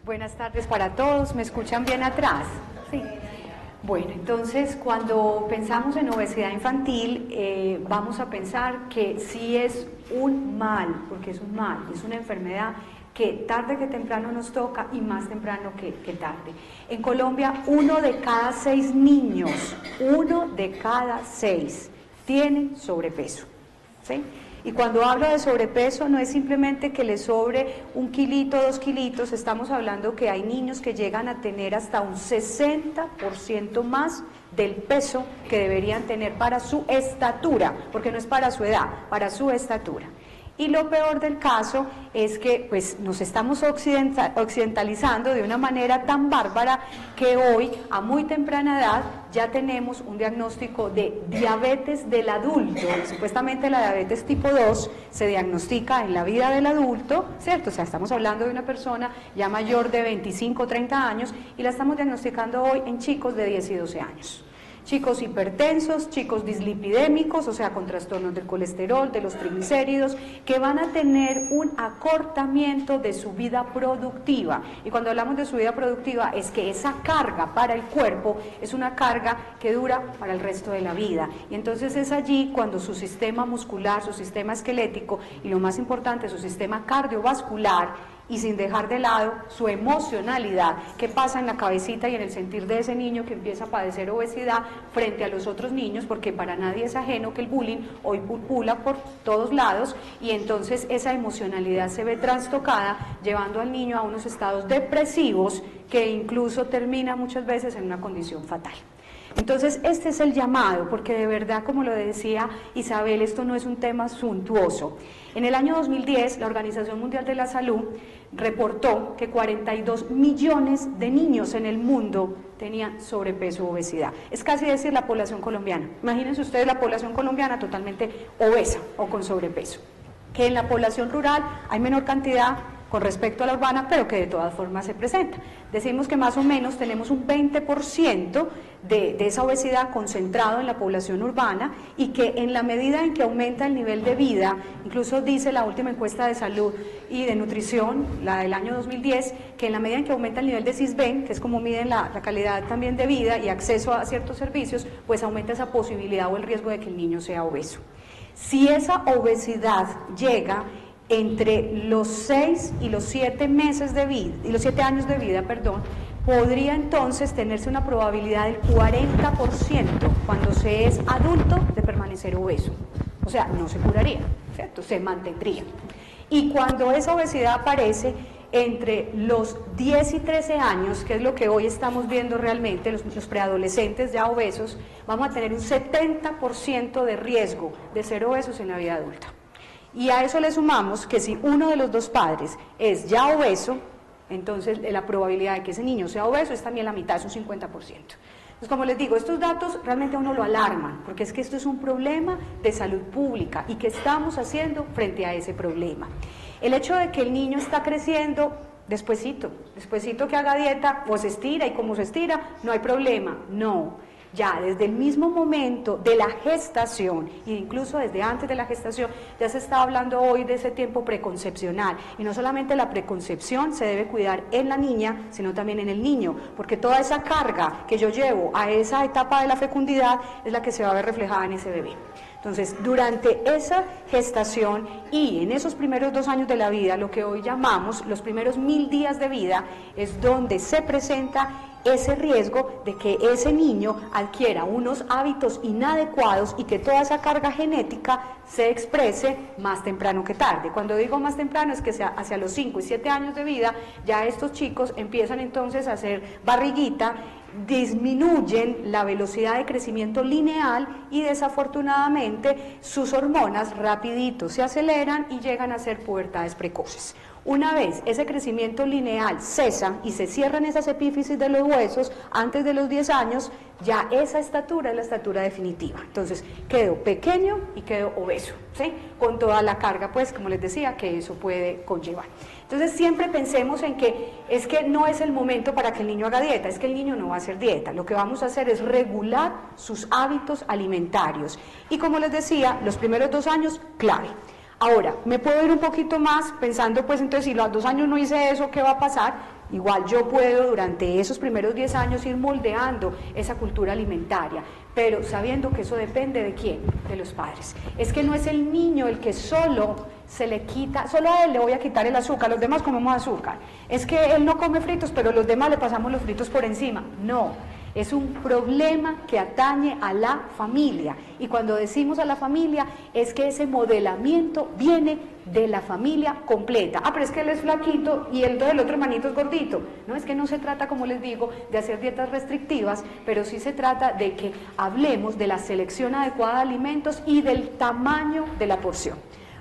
Buenas tardes para todos, ¿me escuchan bien atrás? Sí. Bueno, entonces cuando pensamos en obesidad infantil vamos a pensar que sí es un mal, porque es un mal, es una enfermedad que tarde que temprano nos toca y más temprano que tarde. En Colombia 1 de cada 6 niños, 1 de cada 6 tienen sobrepeso, ¿sí? Y cuando hablo de sobrepeso no es simplemente que le sobre 1 kilito, 2 kilitos, estamos hablando que hay niños que llegan a tener hasta un 60% más del peso que deberían tener para su estatura, porque no es para su edad, para su estatura. Y lo peor del caso es que pues, nos estamos occidentalizando de una manera tan bárbara que hoy, a muy temprana edad, ya tenemos un diagnóstico de diabetes del adulto. Supuestamente la diabetes tipo 2 se diagnostica en la vida del adulto, ¿cierto? O sea, estamos hablando de una persona ya mayor de 25 o 30 años y la estamos diagnosticando hoy en chicos de 10 y 12 años. Chicos hipertensos, chicos dislipidémicos, o sea, con trastornos del colesterol, de los triglicéridos, que van a tener un acortamiento de su vida productiva. Y cuando hablamos de su vida productiva es que esa carga para el cuerpo es una carga que dura para el resto de la vida. Y entonces es allí cuando su sistema muscular, su sistema esquelético y lo más importante, su sistema cardiovascular, y sin dejar de lado su emocionalidad, qué pasa en la cabecita y en el sentir de ese niño que empieza a padecer obesidad frente a los otros niños, porque para nadie es ajeno que el bullying hoy pulula por todos lados y entonces esa emocionalidad se ve trastocada, llevando al niño a unos estados depresivos que incluso termina muchas veces en una condición fatal. Entonces este es el llamado, porque de verdad, como lo decía Isabel, esto no es un tema suntuoso. En el año 2010 la Organización Mundial de la Salud reportó que 42 millones de niños en el mundo tenían sobrepeso o obesidad. Es casi decir la población colombiana. Imagínense ustedes la población colombiana totalmente obesa o con sobrepeso. Que en la población rural hay menor cantidad con respecto a la urbana, pero que de todas formas se presenta. Decimos que más o menos tenemos un 20% de esa obesidad concentrado en la población urbana y que en la medida en que aumenta el nivel de vida, incluso dice la última encuesta de salud y de nutrición, la del año 2010, que en la medida en que aumenta el nivel de SISBEN, que es como miden la calidad también de vida y acceso a ciertos servicios, pues aumenta esa posibilidad o el riesgo de que el niño sea obeso. Si esa obesidad llega entre los 6 y los 7 meses de vida, y los 7 años de vida, podría entonces tenerse una probabilidad del 40% cuando se es adulto de permanecer obeso. O sea, no se curaría, ¿cierto? Se mantendría. Y cuando esa obesidad aparece entre los 10 y 13 años, que es lo que hoy estamos viendo realmente, los preadolescentes ya obesos, vamos a tener un 70% de riesgo de ser obesos en la vida adulta. Y a eso le sumamos que si uno de los dos padres es ya obeso, entonces la probabilidad de que ese niño sea obeso es también la mitad, es un 50%. Entonces, como les digo, estos datos realmente a uno lo alarman, porque es que esto es un problema de salud pública y ¿qué estamos haciendo frente a ese problema? El hecho de que el niño está creciendo despuesito que haga dieta, pues se estira y como se estira, no hay problema, no. Ya desde el mismo momento de la gestación, e incluso desde antes de la gestación, ya se está hablando hoy de ese tiempo preconcepcional, y no solamente la preconcepción se debe cuidar en la niña, sino también en el niño, porque toda esa carga que yo llevo a esa etapa de la fecundidad es la que se va a ver reflejada en ese bebé. Entonces, durante esa gestación y en esos primeros 2 años de la vida, lo que hoy llamamos los primeros 1000 días de vida, es donde se presenta ese riesgo de que ese niño adquiera unos hábitos inadecuados y que toda esa carga genética se exprese más temprano que tarde. Cuando digo más temprano es que hacia los 5 y 7 años de vida ya estos chicos empiezan entonces a hacer barriguita, disminuyen la velocidad de crecimiento lineal y desafortunadamente sus hormonas rapidito se aceleran y llegan a ser pubertades precoces. Una vez ese crecimiento lineal cesa y se cierran esas epífisis de los huesos antes de los 10 años, ya esa estatura es la estatura definitiva. Entonces quedo pequeño y quedo obeso, ¿sí? Con toda la carga, pues, como les decía, que eso puede conllevar. Entonces siempre pensemos en que es que no es el momento para que el niño haga dieta, es que el niño no va a hacer dieta, lo que vamos a hacer es regular sus hábitos alimentarios. Y como les decía, los primeros 2 años, clave. Ahora, me puedo ir un poquito más pensando, pues entonces si a los 2 años no hice eso, ¿qué va a pasar? Igual yo puedo durante esos primeros 10 años ir moldeando esa cultura alimentaria, pero sabiendo que eso depende de quién, de los padres. Es que no es el niño el que solo se le quita, solo a él le voy a quitar el azúcar, los demás comemos azúcar. Es que él no come fritos, pero los demás le pasamos los fritos por encima. No, es un problema que atañe a la familia. Y cuando decimos a la familia, es que ese modelamiento viene de la familia completa. Ah, pero es que él es flaquito y el otro hermanito es gordito. No, es que no se trata, como les digo, de hacer dietas restrictivas, pero sí se trata de que hablemos de la selección adecuada de alimentos y del tamaño de la porción.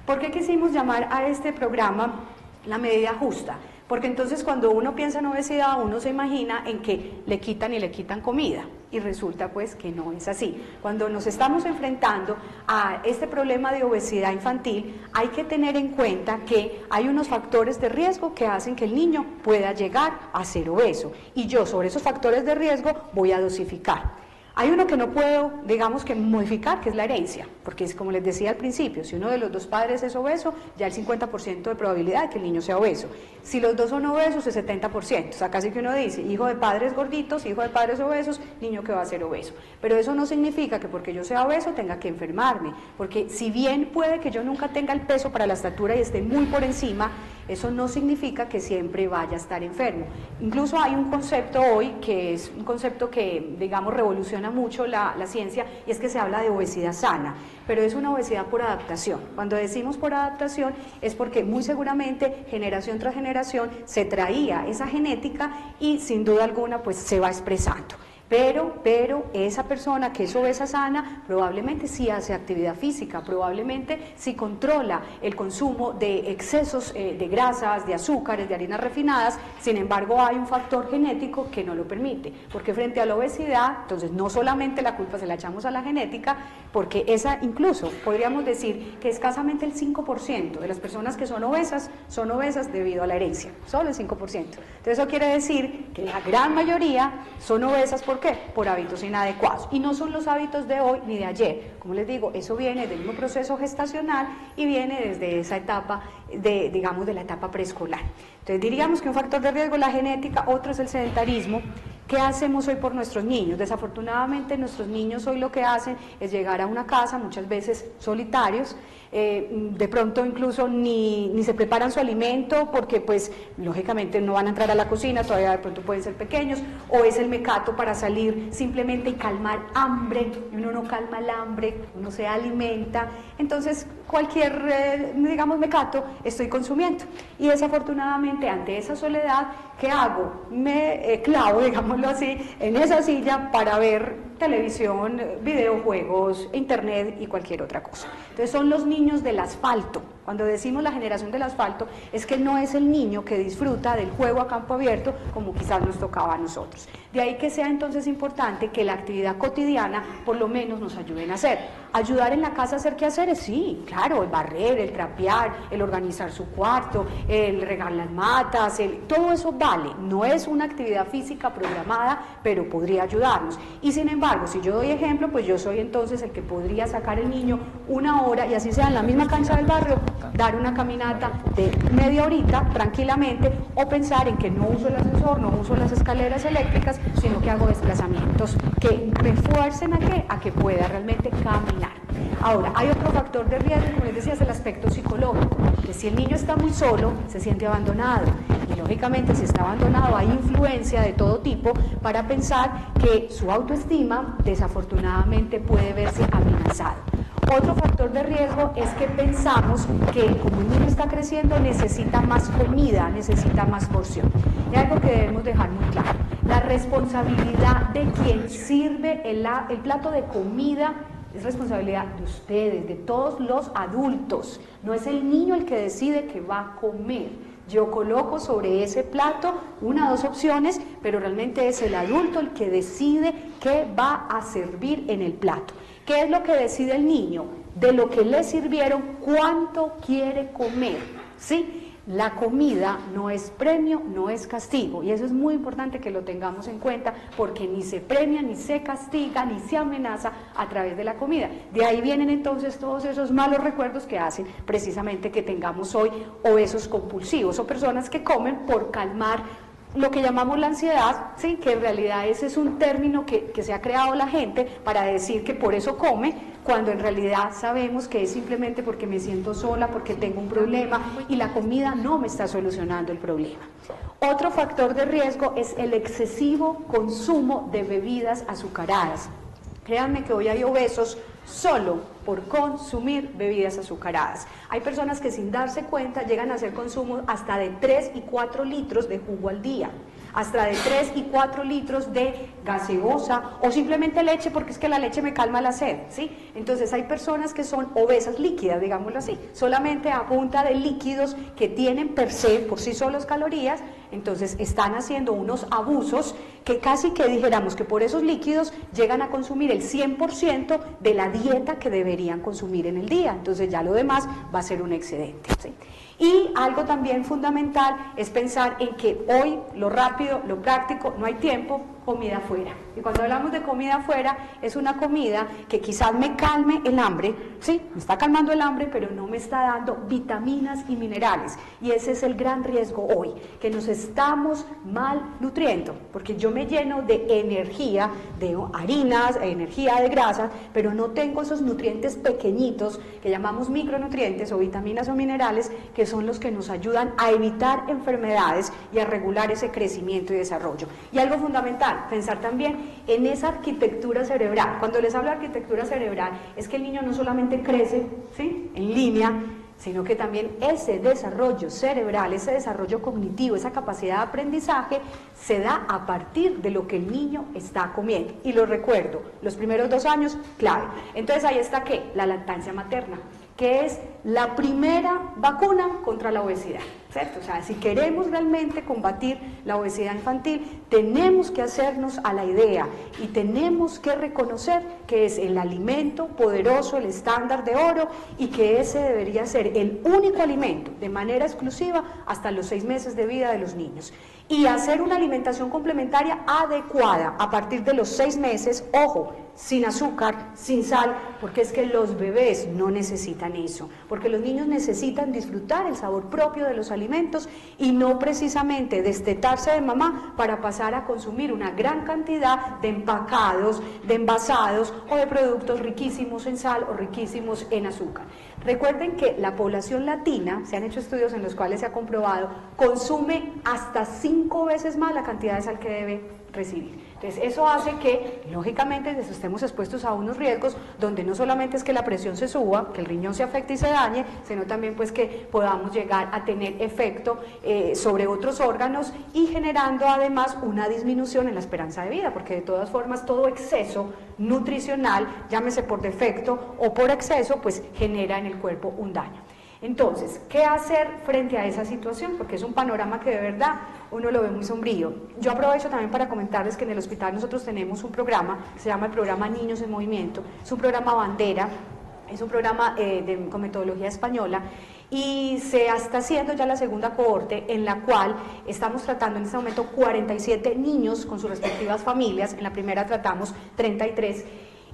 ¿Por qué quisimos llamar a este programa La Medida Justa? Porque entonces cuando uno piensa en obesidad, uno se imagina en que le quitan y le quitan comida, y resulta pues que no es así. Cuando nos estamos enfrentando a este problema de obesidad infantil, hay que tener en cuenta que hay unos factores de riesgo que hacen que el niño pueda llegar a ser obeso, y yo sobre esos factores de riesgo voy a dosificar. Hay uno que no puedo, digamos, que modificar, que es la herencia, porque es como les decía al principio, si uno de los dos padres es obeso, ya el 50% de probabilidad de que el niño sea obeso. Si los dos son obesos, es 70%, o sea, casi que uno dice, hijo de padres gorditos, hijo de padres obesos, niño que va a ser obeso. Pero eso no significa que porque yo sea obeso tenga que enfermarme, porque si bien puede que yo nunca tenga el peso para la estatura y esté muy por encima, eso no significa que siempre vaya a estar enfermo. Incluso hay un concepto hoy que es un concepto que, digamos, revoluciona mucho la ciencia, y es que se habla de obesidad sana, pero es una obesidad por adaptación. Cuando decimos por adaptación es porque muy seguramente generación tras generación se traía esa genética y sin duda alguna pues se va expresando. Pero esa persona que es obesa sana probablemente sí hace actividad física, probablemente sí controla el consumo de excesos de grasas, de azúcares, de harinas refinadas. Sin embargo, hay un factor genético que no lo permite, porque frente a la obesidad, entonces no solamente la culpa se la echamos a la genética, porque esa incluso podríamos decir que escasamente el 5% de las personas que son obesas debido a la herencia, solo el 5%. Entonces eso quiere decir que la gran mayoría son obesas. ¿Por qué? Por hábitos inadecuados. Y no son los hábitos de hoy ni de ayer. Como les digo, eso viene del mismo proceso gestacional y viene desde esa etapa, digamos, de la etapa preescolar. Entonces diríamos que un factor de riesgo es la genética, otro es el sedentarismo. ¿Qué hacemos hoy por nuestros niños? Desafortunadamente nuestros niños hoy lo que hacen es llegar a una casa, muchas veces solitarios, de pronto incluso ni se preparan su alimento porque pues lógicamente no van a entrar a la cocina, todavía de pronto pueden ser pequeños, o es el mecato para salir simplemente y calmar hambre, y uno no calma el hambre, uno se alimenta, entonces cualquier, digamos, mecato estoy consumiendo, y desafortunadamente ante esa soledad, ¿qué hago? Me clavo, digámoslo así, en esa silla para ver televisión, videojuegos, internet y cualquier otra cosa. Entonces son los niños del asfalto. Cuando decimos la generación del asfalto, es que no es el niño que disfruta del juego a campo abierto como quizás nos tocaba a nosotros. De ahí que sea entonces importante que la actividad cotidiana por lo menos nos ayuden a hacer. Ayudar en la casa a hacer quehaceres, sí, claro, el barrer, el trapear, el organizar su cuarto, el regar las matas, todo eso vale. No es una actividad física programada, pero podría ayudarnos. Y sin embargo, si yo doy ejemplo, pues yo soy entonces el que podría sacar el niño una hora, y así sea en la misma cancha del barrio, dar una caminata de media horita tranquilamente, o pensar en que no uso el ascensor, no uso las escaleras eléctricas, sino que hago desplazamientos que me fuercen a que pueda realmente caminar. Ahora, hay otro factor de riesgo, como les decía, es el aspecto psicológico, que si el niño está muy solo, se siente abandonado, y lógicamente si está abandonado hay influencia de todo tipo para pensar que su autoestima desafortunadamente puede verse amenazada. Otro factor de riesgo es que pensamos que como el niño está creciendo necesita más comida, necesita más porción. Y algo que debemos dejar muy claro, la responsabilidad de quien sirve el plato de comida es responsabilidad de ustedes, de todos los adultos. No es el niño el que decide que va a comer. Yo coloco sobre ese plato una o dos opciones, pero realmente es el adulto el que decide qué va a servir en el plato. ¿Qué es lo que decide el niño? De lo que le sirvieron, cuánto quiere comer, ¿sí? La comida no es premio, no es castigo, y eso es muy importante que lo tengamos en cuenta, porque ni se premia, ni se castiga, ni se amenaza a través de la comida. De ahí vienen entonces todos esos malos recuerdos que hacen precisamente que tengamos hoy obesos compulsivos, o personas que comen por calmar lo que llamamos la ansiedad, ¿sí? Que en realidad ese es un término que se ha creado la gente para decir que por eso come, cuando en realidad sabemos que es simplemente porque me siento sola, porque tengo un problema y la comida no me está solucionando el problema. Otro factor de riesgo es el excesivo consumo de bebidas azucaradas. Créanme que hoy hay obesos solo por consumir bebidas azucaradas. Hay personas que sin darse cuenta llegan a hacer consumo hasta de 3 y 4 litros de jugo al día, hasta de 3 y 4 litros de gaseosa o simplemente leche, porque es que la leche me calma la sed, ¿sí? Entonces hay personas que son obesas líquidas, digámoslo así, solamente a punta de líquidos que tienen per se, por sí solos calorías, entonces están haciendo unos abusos que casi que dijéramos que por esos líquidos llegan a consumir el 100% de la dieta que deberían consumir en el día, entonces ya lo demás va a ser un excedente, ¿sí? Y algo también fundamental es pensar en que hoy lo rápido, lo práctico, no hay tiempo, comida afuera. Y cuando hablamos de comida afuera, es una comida que quizás me calme el hambre, sí, me está calmando el hambre, pero no me está dando vitaminas y minerales. Y ese es el gran riesgo hoy, que nos estamos malnutriendo, porque yo me lleno de energía, de harinas, energía de grasas, pero no tengo esos nutrientes pequeñitos que llamamos micronutrientes o vitaminas o minerales, que son los que nos ayudan a evitar enfermedades y a regular ese crecimiento y desarrollo. Y algo fundamental, pensar también en esa arquitectura cerebral. Cuando les hablo de arquitectura cerebral, es que el niño no solamente crece, ¿sí?, en línea, sino que también ese desarrollo cerebral, ese desarrollo cognitivo, esa capacidad de aprendizaje, se da a partir de lo que el niño está comiendo. Y lo recuerdo, los primeros 2 años, clave. Entonces ahí está, ¿qué? La lactancia materna, que es la primera vacuna contra la obesidad, ¿cierto? O sea, si queremos realmente combatir la obesidad infantil, tenemos que hacernos a la idea y tenemos que reconocer que es el alimento poderoso, el estándar de oro, y que ese debería ser el único alimento de manera exclusiva hasta los 6 meses de vida de los niños. Y hacer una alimentación complementaria adecuada a partir de los 6 meses, ojo, sin azúcar, sin sal, porque es que los bebés no necesitan eso, porque los niños necesitan disfrutar el sabor propio de los alimentos y no precisamente destetarse de mamá para pasar a consumir una gran cantidad de empacados, de envasados o de productos riquísimos en sal o riquísimos en azúcar. Recuerden que la población latina, se han hecho estudios en los cuales se ha comprobado, consume hasta 5 veces más la cantidad de sal que debe recibir. Entonces eso hace que, lógicamente, estemos expuestos a unos riesgos donde no solamente es que la presión se suba, que el riñón se afecte y se dañe, sino también pues que podamos llegar a tener efecto sobre otros órganos y generando además una disminución en la esperanza de vida, porque de todas formas todo exceso nutricional, llámese por defecto o por exceso, pues genera en el cuerpo un daño. Entonces, ¿qué hacer frente a esa situación? Porque es un panorama que de verdad uno lo ve muy sombrío. Yo aprovecho también para comentarles que en el hospital nosotros tenemos un programa, se llama el programa Niños en Movimiento, es un programa bandera, es un programa con metodología española, y se está haciendo ya la segunda cohorte, en la cual estamos tratando en este momento 47 niños con sus respectivas familias. En la primera tratamos 33,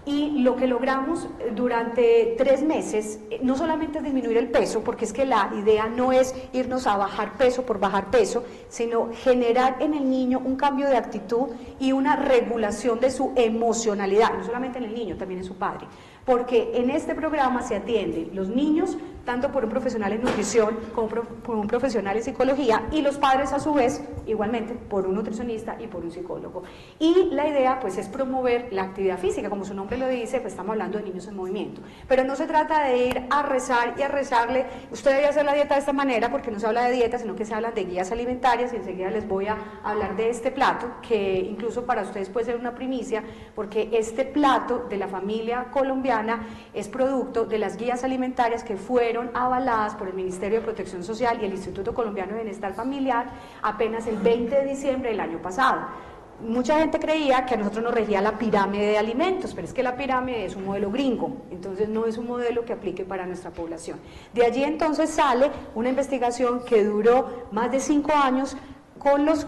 y lo que logramos durante 3 meses no solamente es disminuir el peso, porque es que la idea no es irnos a bajar peso por bajar peso, sino generar en el niño un cambio de actitud y una regulación de su emocionalidad, no solamente en el niño, también en su padre, porque en este programa se atienden los niños tanto por un profesional en nutrición como por un profesional en psicología, y los padres a su vez igualmente por un nutricionista y por un psicólogo. Y la idea pues es promover la actividad física, como su nombre lo dice, pues estamos hablando de niños en movimiento, pero no se trata de ir a rezar y a rezarle, usted debe hacer la dieta de esta manera, porque no se habla de dieta, sino que se habla de guías alimentarias, y enseguida les voy a hablar de este plato, que incluso para ustedes puede ser una primicia, porque este plato de la familia colombiana es producto de las guías alimentarias que fueron avaladas por el Ministerio de Protección Social y el Instituto Colombiano de Bienestar Familiar apenas el 20 de diciembre del año pasado. Mucha gente creía que a nosotros nos regía la pirámide de alimentos, pero es que la pirámide es un modelo gringo, entonces no es un modelo que aplique para nuestra población. De allí entonces sale una investigación que duró más de 5 años.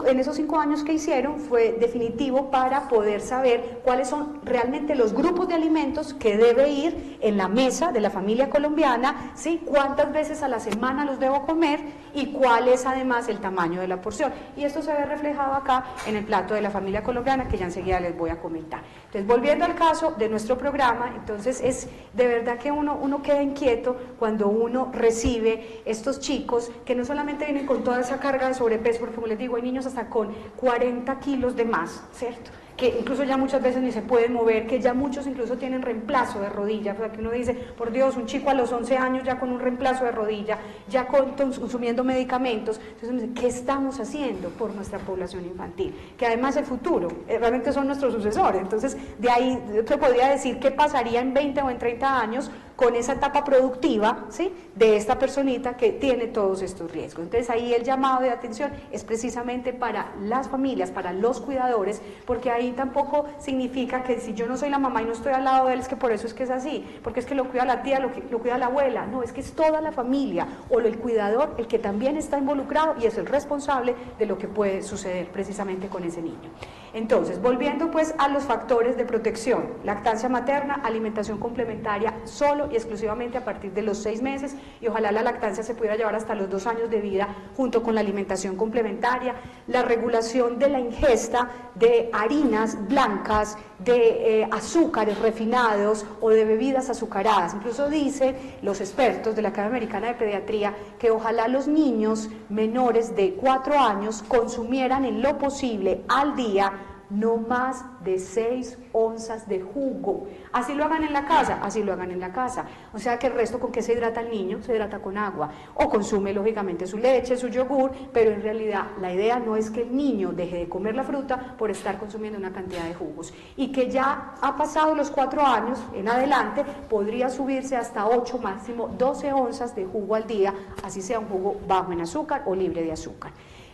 En esos 5 años que hicieron fue definitivo para poder saber cuáles son realmente los grupos de alimentos que debe ir en la mesa de la familia colombiana, ¿sí? Cuántas veces a la semana los debo comer y cuál es además el tamaño de la porción. Y esto se ve reflejado acá en el plato de la familia colombiana, que ya enseguida les voy a comentar. Entonces, volviendo al caso de nuestro programa, entonces es de verdad que uno queda inquieto cuando uno recibe estos chicos que no solamente vienen con toda esa carga de sobrepeso, porque como les digo, hay niños hasta con 40 kilos de más, ¿cierto?, que incluso ya muchas veces ni se pueden mover, que ya muchos incluso tienen reemplazo de rodilla, o sea, que uno dice, por Dios, un chico a los 11 años ya con un reemplazo de rodilla, ya consumiendo medicamentos. Entonces uno dice, ¿qué estamos haciendo por nuestra población infantil? Que además el futuro, realmente son nuestros sucesores. Entonces, de ahí se podría decir qué pasaría en 20 o en 30 años con esa etapa productiva, ¿sí?, de esta personita que tiene todos estos riesgos. Entonces ahí el llamado de atención es precisamente para las familias, para los cuidadores, porque ahí tampoco significa que si yo no soy la mamá y no estoy al lado de él, es que por eso es que es así, porque es que lo cuida la tía, lo cuida la abuela. No, es que es toda la familia o el cuidador el que también está involucrado y es el responsable de lo que puede suceder precisamente con ese niño. Entonces, volviendo pues a los factores de protección: lactancia materna, alimentación complementaria solo y exclusivamente a partir de los 6 meses, y ojalá la lactancia se pudiera llevar hasta los 2 años de vida junto con la alimentación complementaria. La regulación de la ingesta de harinas blancas, de azúcares refinados o de bebidas azucaradas. Incluso dicen los expertos de la Academia Americana de Pediatría que ojalá los niños menores de 4 años consumieran en lo posible al día no más de 6 onzas de jugo. Así lo hagan en la casa, así lo hagan en la casa. O sea que el resto, ¿con qué se hidrata el niño? Se hidrata con agua. O consume lógicamente su leche, su yogur, pero en realidad la idea no es que el niño deje de comer la fruta por estar consumiendo una cantidad de jugos. Y que ya ha pasado los 4 años en adelante, podría subirse hasta 8, máximo 12 onzas de jugo al día, así sea un jugo bajo en azúcar o libre de azúcar.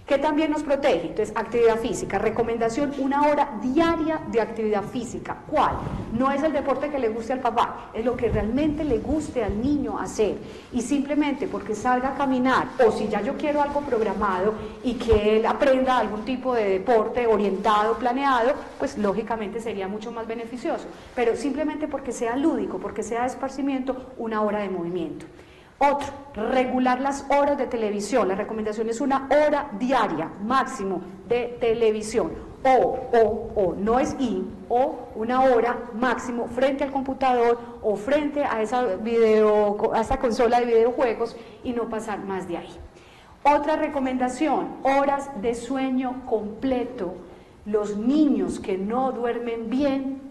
¿Qué también nos protege? Entonces, actividad física, recomendación: 1 hora diaria de actividad física. ¿Cuál? No es el deporte que le guste al papá, es lo que realmente le guste al niño hacer, y simplemente porque salga a caminar, o si ya yo quiero algo programado y que él aprenda algún tipo de deporte orientado, planeado, pues lógicamente sería mucho más beneficioso, pero simplemente porque sea lúdico, porque sea de esparcimiento, 1 hora de movimiento. Otro, regular las horas de televisión. La recomendación es 1 hora diaria máximo de televisión, o no es o 1 hora máximo frente al computador o frente a esa consola de videojuegos, y no pasar más de ahí. Otra recomendación: horas de sueño completo. Los niños que no duermen bien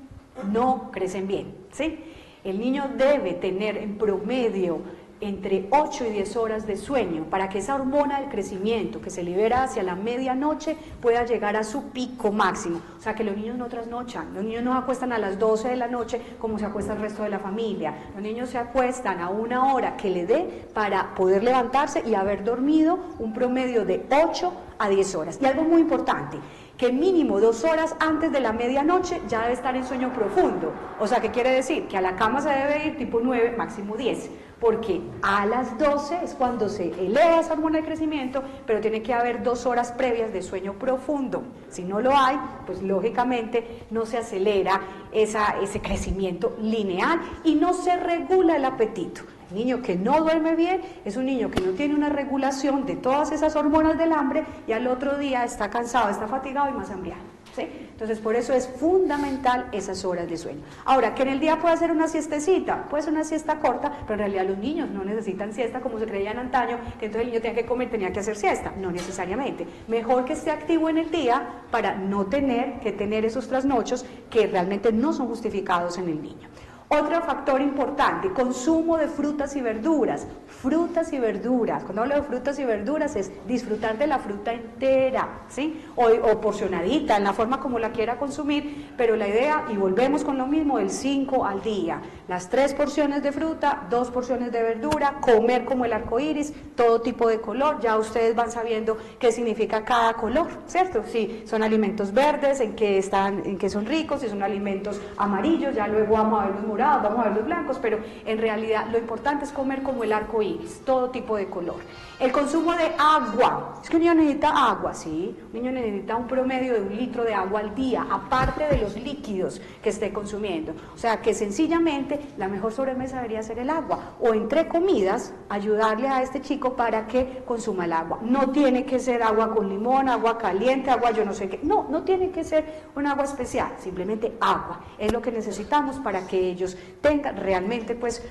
no crecen bien, ¿sí? El niño debe tener en promedio entre 8 y 10 horas de sueño para que esa hormona del crecimiento que se libera hacia la medianoche pueda llegar a su pico máximo. O sea, que los niños no trasnochan, los niños no se acuestan a las 12 de la noche como se acuesta el resto de la familia. Los niños se acuestan a 1 hora que le dé para poder levantarse y haber dormido un promedio de 8 a 10 horas. Y algo muy importante, que mínimo 2 horas antes de la medianoche ya debe estar en sueño profundo. O sea, ¿qué quiere decir? Que a la cama se debe ir tipo 9, máximo 10, porque a las 12 es cuando se eleva esa hormona de crecimiento, pero tiene que haber 2 horas previas de sueño profundo. Si no lo hay, pues lógicamente no se acelera ese crecimiento lineal y no se regula el apetito. El niño que no duerme bien es un niño que no tiene una regulación de todas esas hormonas del hambre y al otro día está cansado, está fatigado y más hambriado, ¿sí? Entonces, por eso es fundamental esas horas de sueño. Ahora, que en el día puede hacer una siestecita, puede ser una siesta corta, pero en realidad los niños no necesitan siesta como se creía en antaño, que entonces el niño tenía que comer, tenía que hacer siesta. No necesariamente. Mejor que esté activo en el día para no tener que tener esos trasnochos que realmente no son justificados en el niño. Otro factor importante: consumo de frutas y verduras. Frutas y verduras, cuando hablo de frutas y verduras es disfrutar de la fruta entera, ¿sí? O porcionadita, en la forma como la quiera consumir, pero la idea, y volvemos con lo mismo, el 5 al día. Las 3 porciones de fruta, 2 porciones de verdura, comer como el arco iris, todo tipo de color. Ya ustedes van sabiendo qué significa cada color, ¿cierto? Si son alimentos verdes, en qué son ricos, si son alimentos amarillos, ya luego vamos a ver los morados, vamos a ver los blancos, pero en realidad lo importante es comer como el arco iris, todo tipo de color. El consumo de agua, Es que un niño necesita agua, sí, un niño necesita un promedio de 1 litro de agua al día, aparte de los líquidos que esté consumiendo. O sea que sencillamente la mejor sobremesa debería ser el agua, o entre comidas ayudarle a este chico para que consuma el agua. No tiene que ser agua con limón, agua caliente, agua yo no sé qué, no tiene que ser un agua especial, simplemente agua, es lo que necesitamos para que ellos tengan realmente pues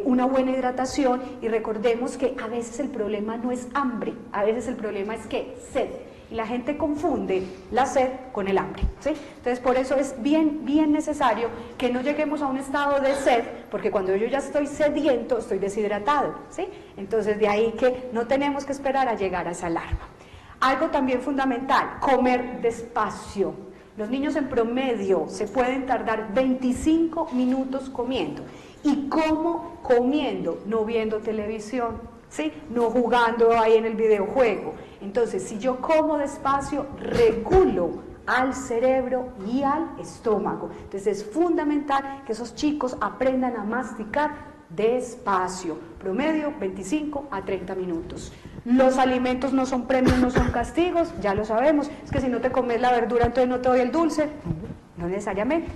una buena hidratación. Y recordemos que a veces el problema no es hambre, a veces el problema es que sed, y la gente confunde la sed con el hambre, ¿sí? Entonces por eso es bien necesario que no lleguemos a un estado de sed, porque cuando yo ya estoy sediento, estoy deshidratado, ¿sí? Entonces de ahí que no tenemos que esperar a llegar a esa alarma. Algo también fundamental, comer despacio. Los niños en promedio se pueden tardar 25 minutos comiendo. ¿Y cómo? Comiendo, no viendo televisión, ¿sí? No jugando ahí en el videojuego. Entonces, si yo como despacio, regulo al cerebro y al estómago. Entonces, es fundamental que esos chicos aprendan a masticar despacio. Promedio, 25 a 30 minutos. Los alimentos no son premios, no son castigos, ya lo sabemos. Es que si no te comes la verdura, entonces no te doy el dulce. No necesariamente.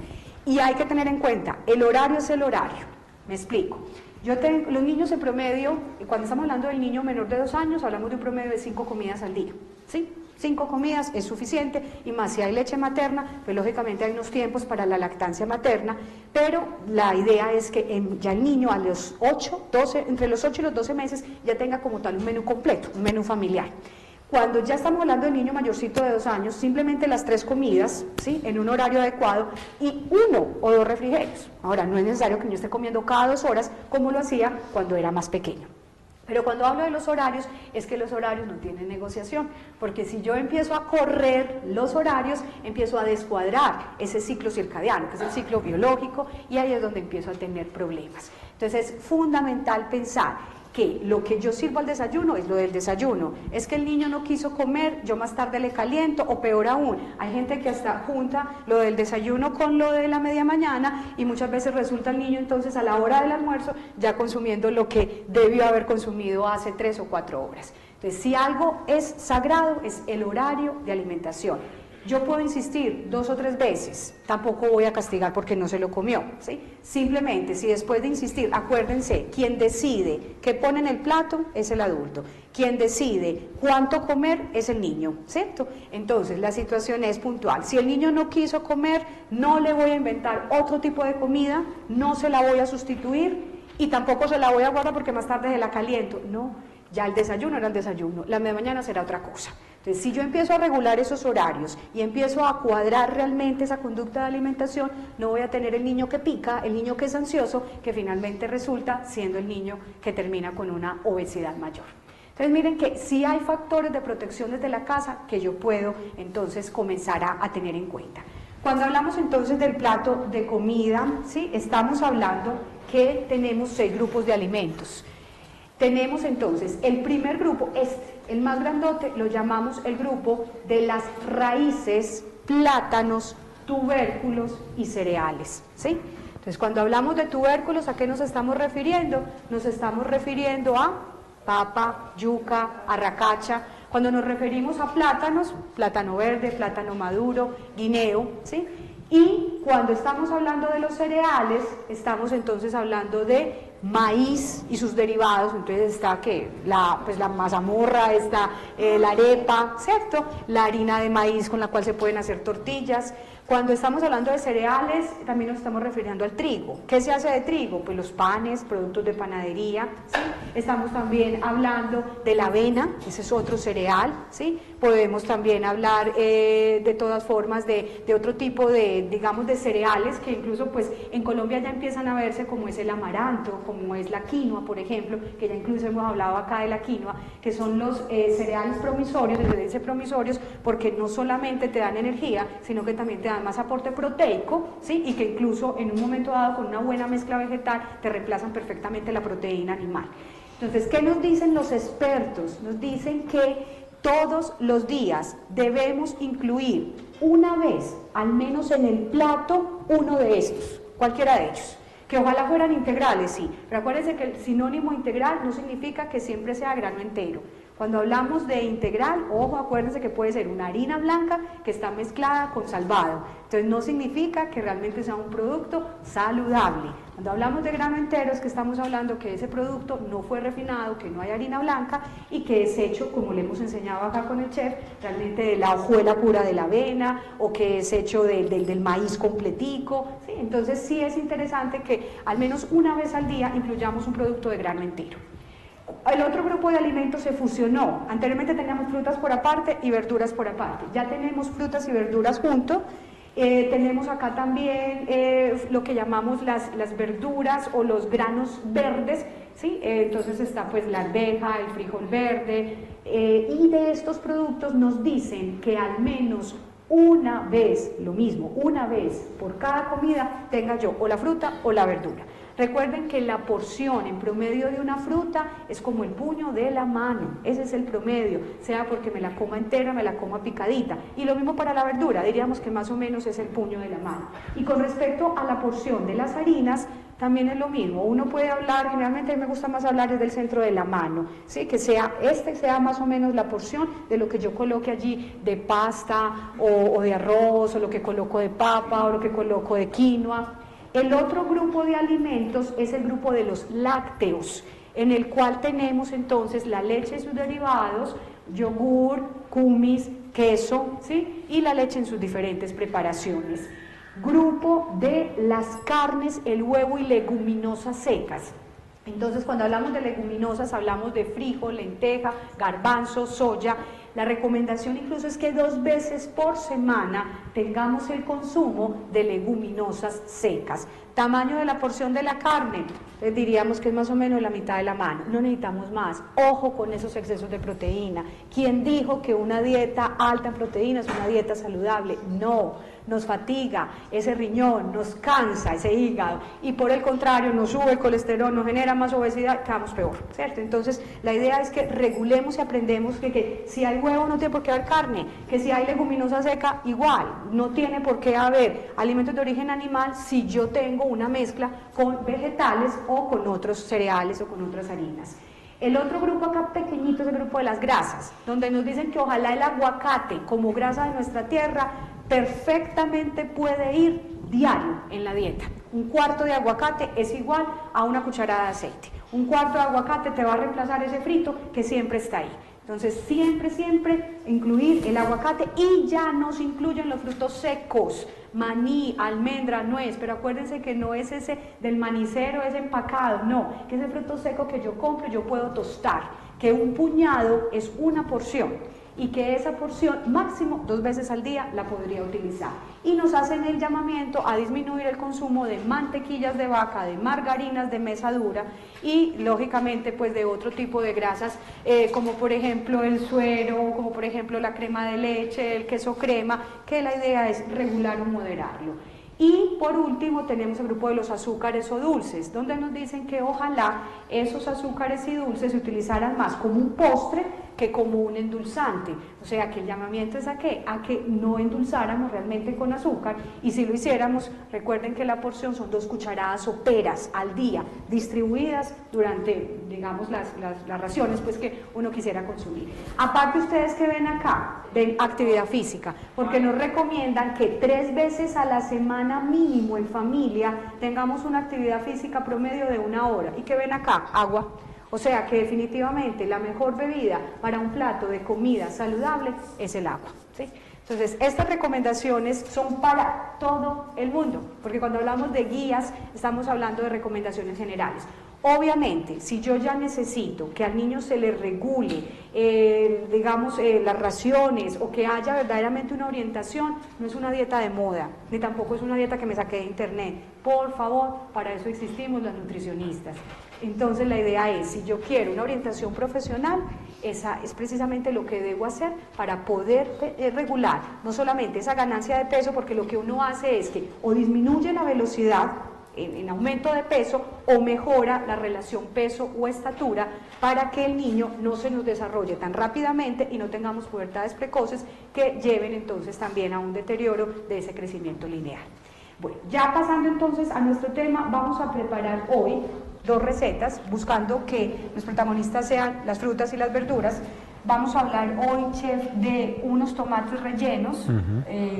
Y hay que tener en cuenta, el horario es el horario. Me explico. Yo tengo, los niños en promedio, y cuando estamos hablando del niño menor de 2 años, hablamos de un promedio de 5 comidas al día, ¿sí? 5 comidas es suficiente, y más si hay leche materna, pues lógicamente hay unos tiempos para la lactancia materna, pero la idea es que ya el niño a los 8, 12, entre los 8 y los 12 meses ya tenga como tal un menú completo, un menú familiar. Cuando ya estamos hablando del niño mayorcito de 2 años, simplemente las 3 comidas, ¿sí? En un horario adecuado y 1 o 2 refrigerios. Ahora, no es necesario que yo esté comiendo cada 2 horas como lo hacía cuando era más pequeño. Pero cuando hablo de los horarios, es que los horarios no tienen negociación, porque si yo empiezo a correr los horarios, empiezo a descuadrar ese ciclo circadiano, que es el ciclo biológico, y ahí es donde empiezo a tener problemas. Entonces es fundamental pensar que lo que yo sirvo al desayuno es lo del desayuno. Es que el niño no quiso comer, yo más tarde le caliento, o peor aún, hay gente que hasta junta lo del desayuno con lo de la media mañana, y muchas veces resulta el niño entonces a la hora del almuerzo ya consumiendo lo que debió haber consumido hace 3 o 4 horas. Entonces, si algo es sagrado, es el horario de alimentación. Yo puedo insistir 2 o 3 veces, tampoco voy a castigar porque no se lo comió, ¿sí? Simplemente, si después de insistir, acuérdense, quien decide qué pone en el plato es el adulto, quien decide cuánto comer es el niño, ¿cierto? Entonces, la situación es puntual. Si el niño no quiso comer, no le voy a inventar otro tipo de comida, no se la voy a sustituir y tampoco se la voy a guardar porque más tarde se la caliento, no. Ya el desayuno era el desayuno, la media mañana será otra cosa. Entonces, si yo empiezo a regular esos horarios y empiezo a cuadrar realmente esa conducta de alimentación, no voy a tener el niño que pica, el niño que es ansioso, que finalmente resulta siendo el niño que termina con una obesidad mayor. Entonces, miren que sí hay factores de protección desde la casa que yo puedo entonces comenzar a tener en cuenta. Cuando hablamos entonces del plato de comida, ¿sí? Estamos hablando que tenemos 6 grupos de alimentos. Tenemos entonces el primer grupo, el más grandote, lo llamamos el grupo de las raíces, plátanos, tubérculos y cereales, ¿sí? Entonces, cuando hablamos de tubérculos, ¿a qué nos estamos refiriendo? Nos estamos refiriendo a papa, yuca, arracacha. Cuando nos referimos a plátanos, plátano verde, plátano maduro, guineo, ¿sí? Y cuando estamos hablando de los cereales, estamos entonces hablando de maíz y sus derivados. Entonces está que la mazamorra, está la arepa, ¿cierto? La harina de maíz con la cual se pueden hacer tortillas. Cuando estamos hablando de cereales, también nos estamos refiriendo al trigo. ¿Qué se hace de trigo? Pues los panes, productos de panadería, ¿sí? Estamos también hablando de la avena, ese es otro cereal, ¿sí? Podemos también hablar de todas formas de otro tipo de, digamos, de cereales que incluso pues en Colombia ya empiezan a verse, como es el amaranto, como es la quinoa, por ejemplo, que ya incluso hemos hablado acá de la quinoa, que son los cereales promisorios, les dice promisorios porque no solamente te dan energía, sino que también te dan más aporte proteico, ¿sí? Y que incluso en un momento dado con una buena mezcla vegetal te reemplazan perfectamente la proteína animal. Entonces, ¿qué nos dicen los expertos? Nos dicen que todos los días debemos incluir una vez, al menos en el plato, uno de estos, cualquiera de ellos. Que ojalá fueran integrales, sí, pero acuérdense que el sinónimo integral no significa que siempre sea grano entero. Cuando hablamos de integral, ojo, acuérdense que puede ser una harina blanca que está mezclada con salvado. Entonces no significa que realmente sea un producto saludable. Cuando hablamos de grano entero es que estamos hablando que ese producto no fue refinado, que no hay harina blanca y que es hecho, como le hemos enseñado acá con el chef, realmente de la hojuela pura de la avena o que es hecho del maíz completico. ¿Sí? Entonces sí es interesante que al menos una vez al día incluyamos un producto de grano entero. El otro grupo de alimentos se fusionó. Anteriormente teníamos frutas por aparte y verduras por aparte. Ya tenemos frutas y verduras juntos. Tenemos acá también lo que llamamos las verduras o los granos verdes, ¿sí? Entonces está pues la arveja, el frijol verde, y de estos productos nos dicen que al menos una vez, lo mismo, una vez por cada comida tenga yo o la fruta o la verdura. Recuerden que la porción en promedio de una fruta es como el puño de la mano, ese es el promedio, sea porque me la coma entera, me la coma picadita. Y lo mismo para la verdura, diríamos que más o menos es el puño de la mano. Y con respecto a la porción de las harinas, también es lo mismo. Uno puede hablar, generalmente a mí me gusta más hablar desde el centro de la mano, ¿sí? Que sea más o menos la porción de lo que yo coloque allí de pasta o de arroz, o lo que coloco de papa, o lo que coloco de quinoa. El otro grupo de alimentos es el grupo de los lácteos, en el cual tenemos entonces la leche y sus derivados, yogur, kumis, queso, ¿sí? Y la leche en sus diferentes preparaciones. Grupo de las carnes, el huevo y leguminosas secas. Entonces, cuando hablamos de leguminosas, hablamos de frijol, lenteja, garbanzo, soya. La recomendación incluso es que 2 veces por semana tengamos el consumo de leguminosas secas. Tamaño de la porción de la carne, diríamos que es más o menos la mitad de la mano, no necesitamos más. Ojo con esos excesos de proteína. ¿Quién dijo que una dieta alta en proteína es una dieta saludable? No. Nos fatiga ese riñón, nos cansa ese hígado y por el contrario nos sube el colesterol, nos genera más obesidad, quedamos peor, ¿cierto? Entonces la idea es que regulemos y aprendemos que si hay huevo no tiene por qué haber carne, que si hay leguminosa seca igual, no tiene por qué haber alimentos de origen animal si yo tengo una mezcla con vegetales o con otros cereales o con otras harinas. El otro grupo acá pequeñito es el grupo de las grasas, donde nos dicen que ojalá el aguacate como grasa de nuestra tierra perfectamente puede ir diario en la dieta. Un cuarto de aguacate es igual a una cucharada de aceite. Un cuarto de aguacate te va a reemplazar ese frito que siempre está ahí. Entonces siempre incluir el aguacate y ya no se incluyen los frutos secos, maní, almendra, nuez, pero acuérdense que no es ese del manicero, ese empacado, no, que ese fruto seco que yo compro yo puedo tostar, que un puñado es una porción y que esa porción máximo 2 veces al día la podría utilizar. Y nos hacen el llamamiento a disminuir el consumo de mantequillas de vaca, de margarinas de mesa dura y lógicamente pues de otro tipo de grasas como por ejemplo el suero, como por ejemplo la crema de leche, el queso crema, que la idea es regular o moderarlo. Y por último tenemos el grupo de los azúcares o dulces, donde nos dicen que ojalá esos azúcares y dulces se utilizaran más como un postre que como un endulzante. O sea, que el llamamiento es a ¿qué? A que no endulzáramos realmente con azúcar y si lo hiciéramos, recuerden que la porción son 2 cucharadas soperas al día, distribuidas durante, digamos, las raciones pues que uno quisiera consumir. Aparte ustedes que ven acá, ven actividad física, porque nos recomiendan que 3 veces a la semana mínimo en familia tengamos una actividad física promedio de 1 hora. ¿Y qué ven acá? Agua. O sea que definitivamente la mejor bebida para un plato de comida saludable es el agua, ¿sí? Entonces, estas recomendaciones son para todo el mundo, porque cuando hablamos de guías estamos hablando de recomendaciones generales. Obviamente, si yo ya necesito que al niño se le regule, digamos, las raciones o que haya verdaderamente una orientación, no es una dieta de moda, ni tampoco es una dieta que me saqué de internet. Por favor, para eso existimos los nutricionistas. Entonces la idea es, si yo quiero una orientación profesional, esa es precisamente lo que debo hacer para poder regular no solamente esa ganancia de peso, porque lo que uno hace es que o disminuye la velocidad en aumento de peso o mejora la relación peso o estatura para que el niño no se nos desarrolle tan rápidamente y no tengamos pubertades precoces que lleven entonces también a un deterioro de ese crecimiento lineal. Bueno, ya pasando entonces a nuestro tema, vamos a preparar hoy 2 recetas, buscando que los protagonistas sean las frutas y las verduras. Vamos a hablar hoy, chef, de unos tomates rellenos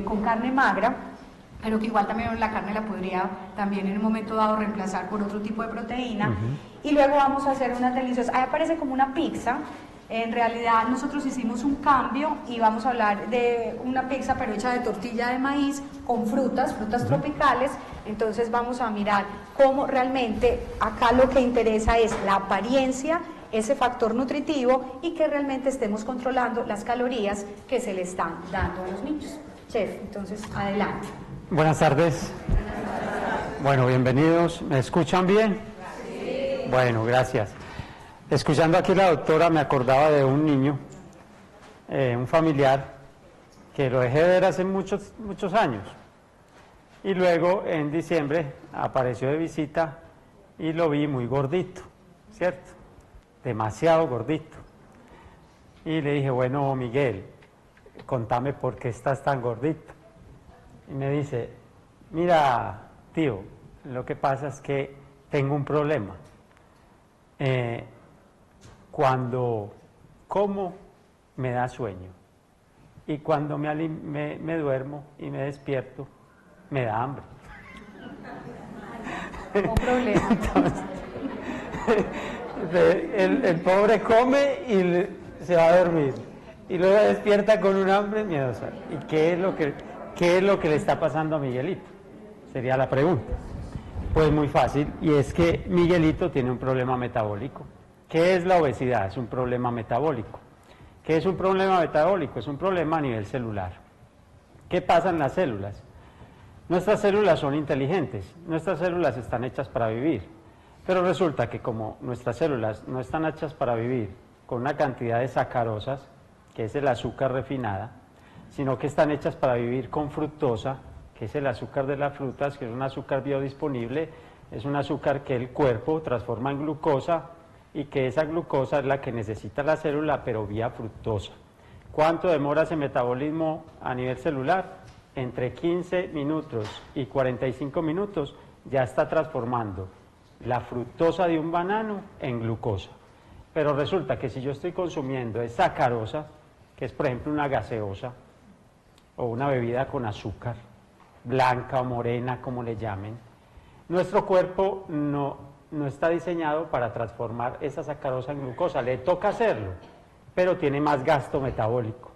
con carne magra, pero que igual también la carne la podría también en un momento dado reemplazar por otro tipo de proteína. Y luego vamos a hacer unas deliciosas, ahí aparece como una pizza. En realidad nosotros hicimos un cambio y vamos a hablar de una pizza pero hecha de tortilla de maíz con frutas tropicales. Entonces vamos a mirar cómo realmente acá lo que interesa es la apariencia, ese factor nutritivo y que realmente estemos controlando las calorías que se le están dando a los niños. Chef, entonces adelante. Buenas tardes. Bueno, bienvenidos. ¿Me escuchan bien? Sí. Bueno, gracias. Escuchando aquí la doctora me acordaba de un niño, un familiar, que lo dejé de ver hace muchos años. Y luego en diciembre apareció de visita y lo vi muy gordito, ¿cierto? Demasiado gordito. Y le dije, bueno, Miguel, contame por qué estás tan gordito. Y me dice, mira, tío, lo que pasa es que tengo un problema. Cuando como me da sueño y cuando me duermo y me despierto me da hambre. No problema. Entonces, el pobre come y se va a dormir y luego despierta con un hambre miedosa. ¿Y qué es lo que le está pasando a Miguelito? Sería la pregunta. Pues muy fácil, y es que Miguelito tiene un problema metabólico. ¿Qué es la obesidad? Es un problema metabólico. ¿Qué es un problema metabólico? Es un problema a nivel celular. ¿Qué pasa en las células? Nuestras células son inteligentes, nuestras células están hechas para vivir, pero resulta que como nuestras células no están hechas para vivir con una cantidad de sacarosas, que es el azúcar refinada, sino que están hechas para vivir con fructosa, que es el azúcar de las frutas, que es un azúcar biodisponible, es un azúcar que el cuerpo transforma en glucosa, y que esa glucosa es la que necesita la célula, pero vía fructosa. ¿Cuánto demora ese metabolismo a nivel celular? Entre 15 minutos y 45 minutos ya está transformando la fructosa de un banano en glucosa. Pero resulta que si yo estoy consumiendo esa sacarosa, que es por ejemplo una gaseosa, o una bebida con azúcar, blanca o morena, como le llamen, nuestro cuerpo no está diseñado para transformar esa sacarosa en glucosa. Le toca hacerlo, pero tiene más gasto metabólico.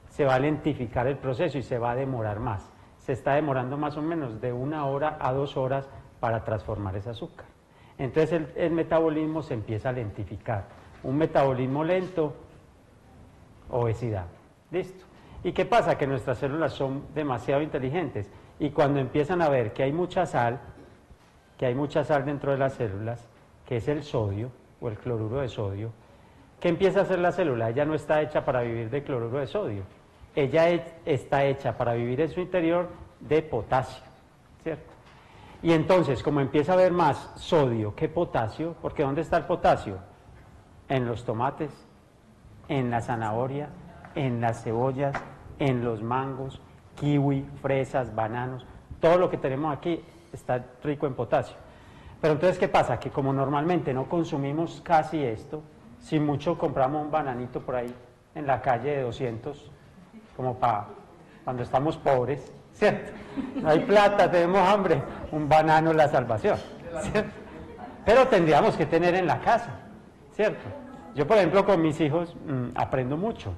Se va a lentificar el proceso y se va a demorar más. Se está demorando más o menos de 1 hora a 2 horas para transformar ese azúcar. Entonces el metabolismo se empieza a lentificar. Un metabolismo lento, obesidad. Listo. ¿Y qué pasa? Que nuestras células son demasiado inteligentes y cuando empiezan a ver que hay mucha sal dentro de las células, que es el sodio o el cloruro de sodio, ¿qué empieza a hacer la célula? Ella no está hecha para vivir de cloruro de sodio, ella está hecha para vivir en su interior de potasio, ¿cierto? Y entonces, como empieza a haber más sodio que potasio, porque ¿dónde está el potasio? En los tomates, en la zanahoria, en las cebollas, en los mangos, kiwi, fresas, bananos, todo lo que tenemos aquí está rico en potasio. Pero entonces, ¿qué pasa? Que como normalmente no consumimos casi esto, si mucho compramos un bananito por ahí en la calle de 200, como para cuando estamos pobres, ¿cierto? No hay plata, tenemos hambre, un banano es la salvación, ¿cierto? Pero tendríamos que tener en la casa, ¿cierto? Yo, por ejemplo, con mis hijos aprendo mucho,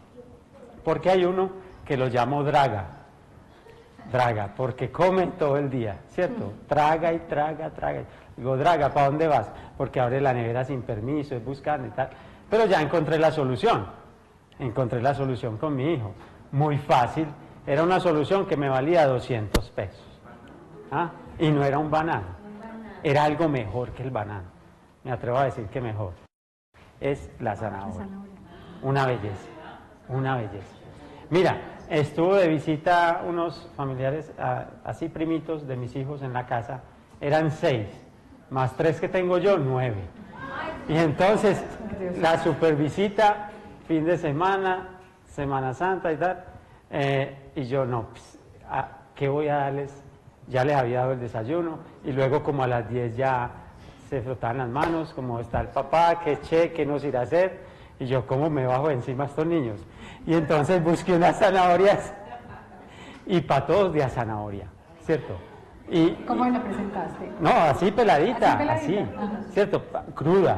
porque hay uno que lo llamo draga, porque come todo el día, ¿cierto? Traga y traga. Digo, draga, ¿para dónde vas? Porque abre la nevera sin permiso, es buscando y tal. Pero ya encontré la solución con mi hijo. Muy fácil, era una solución que me valía 200 pesos. ¿Ah? Y no era un banano, era algo mejor que el banano. Me atrevo a decir que mejor. Es la zanahoria. Una belleza. Mira, estuvo de visita unos familiares, así primitos de mis hijos en la casa, eran 6, más 3 que tengo yo, 9. Y entonces, la supervisita, fin de semana, Semana Santa y tal, y yo no, pues, ¿qué voy a darles? Ya les había dado el desayuno, y luego como a las 10 ya se frotaban las manos, como está el papá, qué nos irá a hacer, Y yo, ¿cómo me bajo encima a estos niños? Y entonces busqué unas zanahorias y patos de zanahoria, ¿cierto? Y, ¿Cómo la presentaste? no, así peladita, así, Ajá. ¿cierto? Cruda,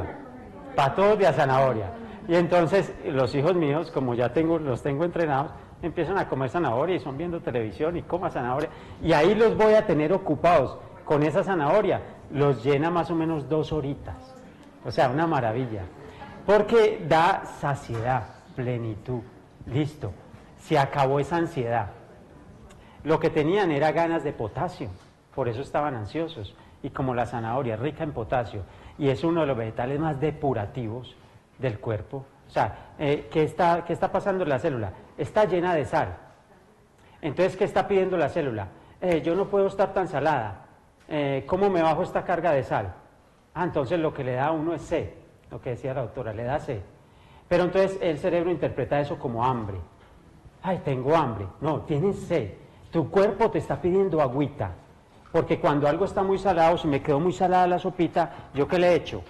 patos de zanahoria. Y entonces los hijos míos, como ya los tengo entrenados, empiezan a comer zanahoria y son viendo televisión y coman zanahoria. Y ahí los voy a tener ocupados con esa zanahoria. Los llena más o menos 2 horitas. O sea, una maravilla. Porque da saciedad, plenitud. Listo. Se acabó esa ansiedad. Lo que tenían era ganas de potasio. Por eso estaban ansiosos. Y como la zanahoria es rica en potasio y es uno de los vegetales más depurativos del cuerpo. O sea, ¿qué está pasando en la célula? Está llena de sal. Entonces, ¿qué está pidiendo la célula? Yo no puedo estar tan salada. ¿Cómo me bajo esta carga de sal? Entonces lo que le da a uno es sed, lo que decía la doctora, le da sed. Pero entonces el cerebro interpreta eso como hambre. Ay, tengo hambre. No, tienes sed. Tu cuerpo te está pidiendo agüita. Porque cuando algo está muy salado, si me quedó muy salada la sopita, ¿yo qué le he hecho?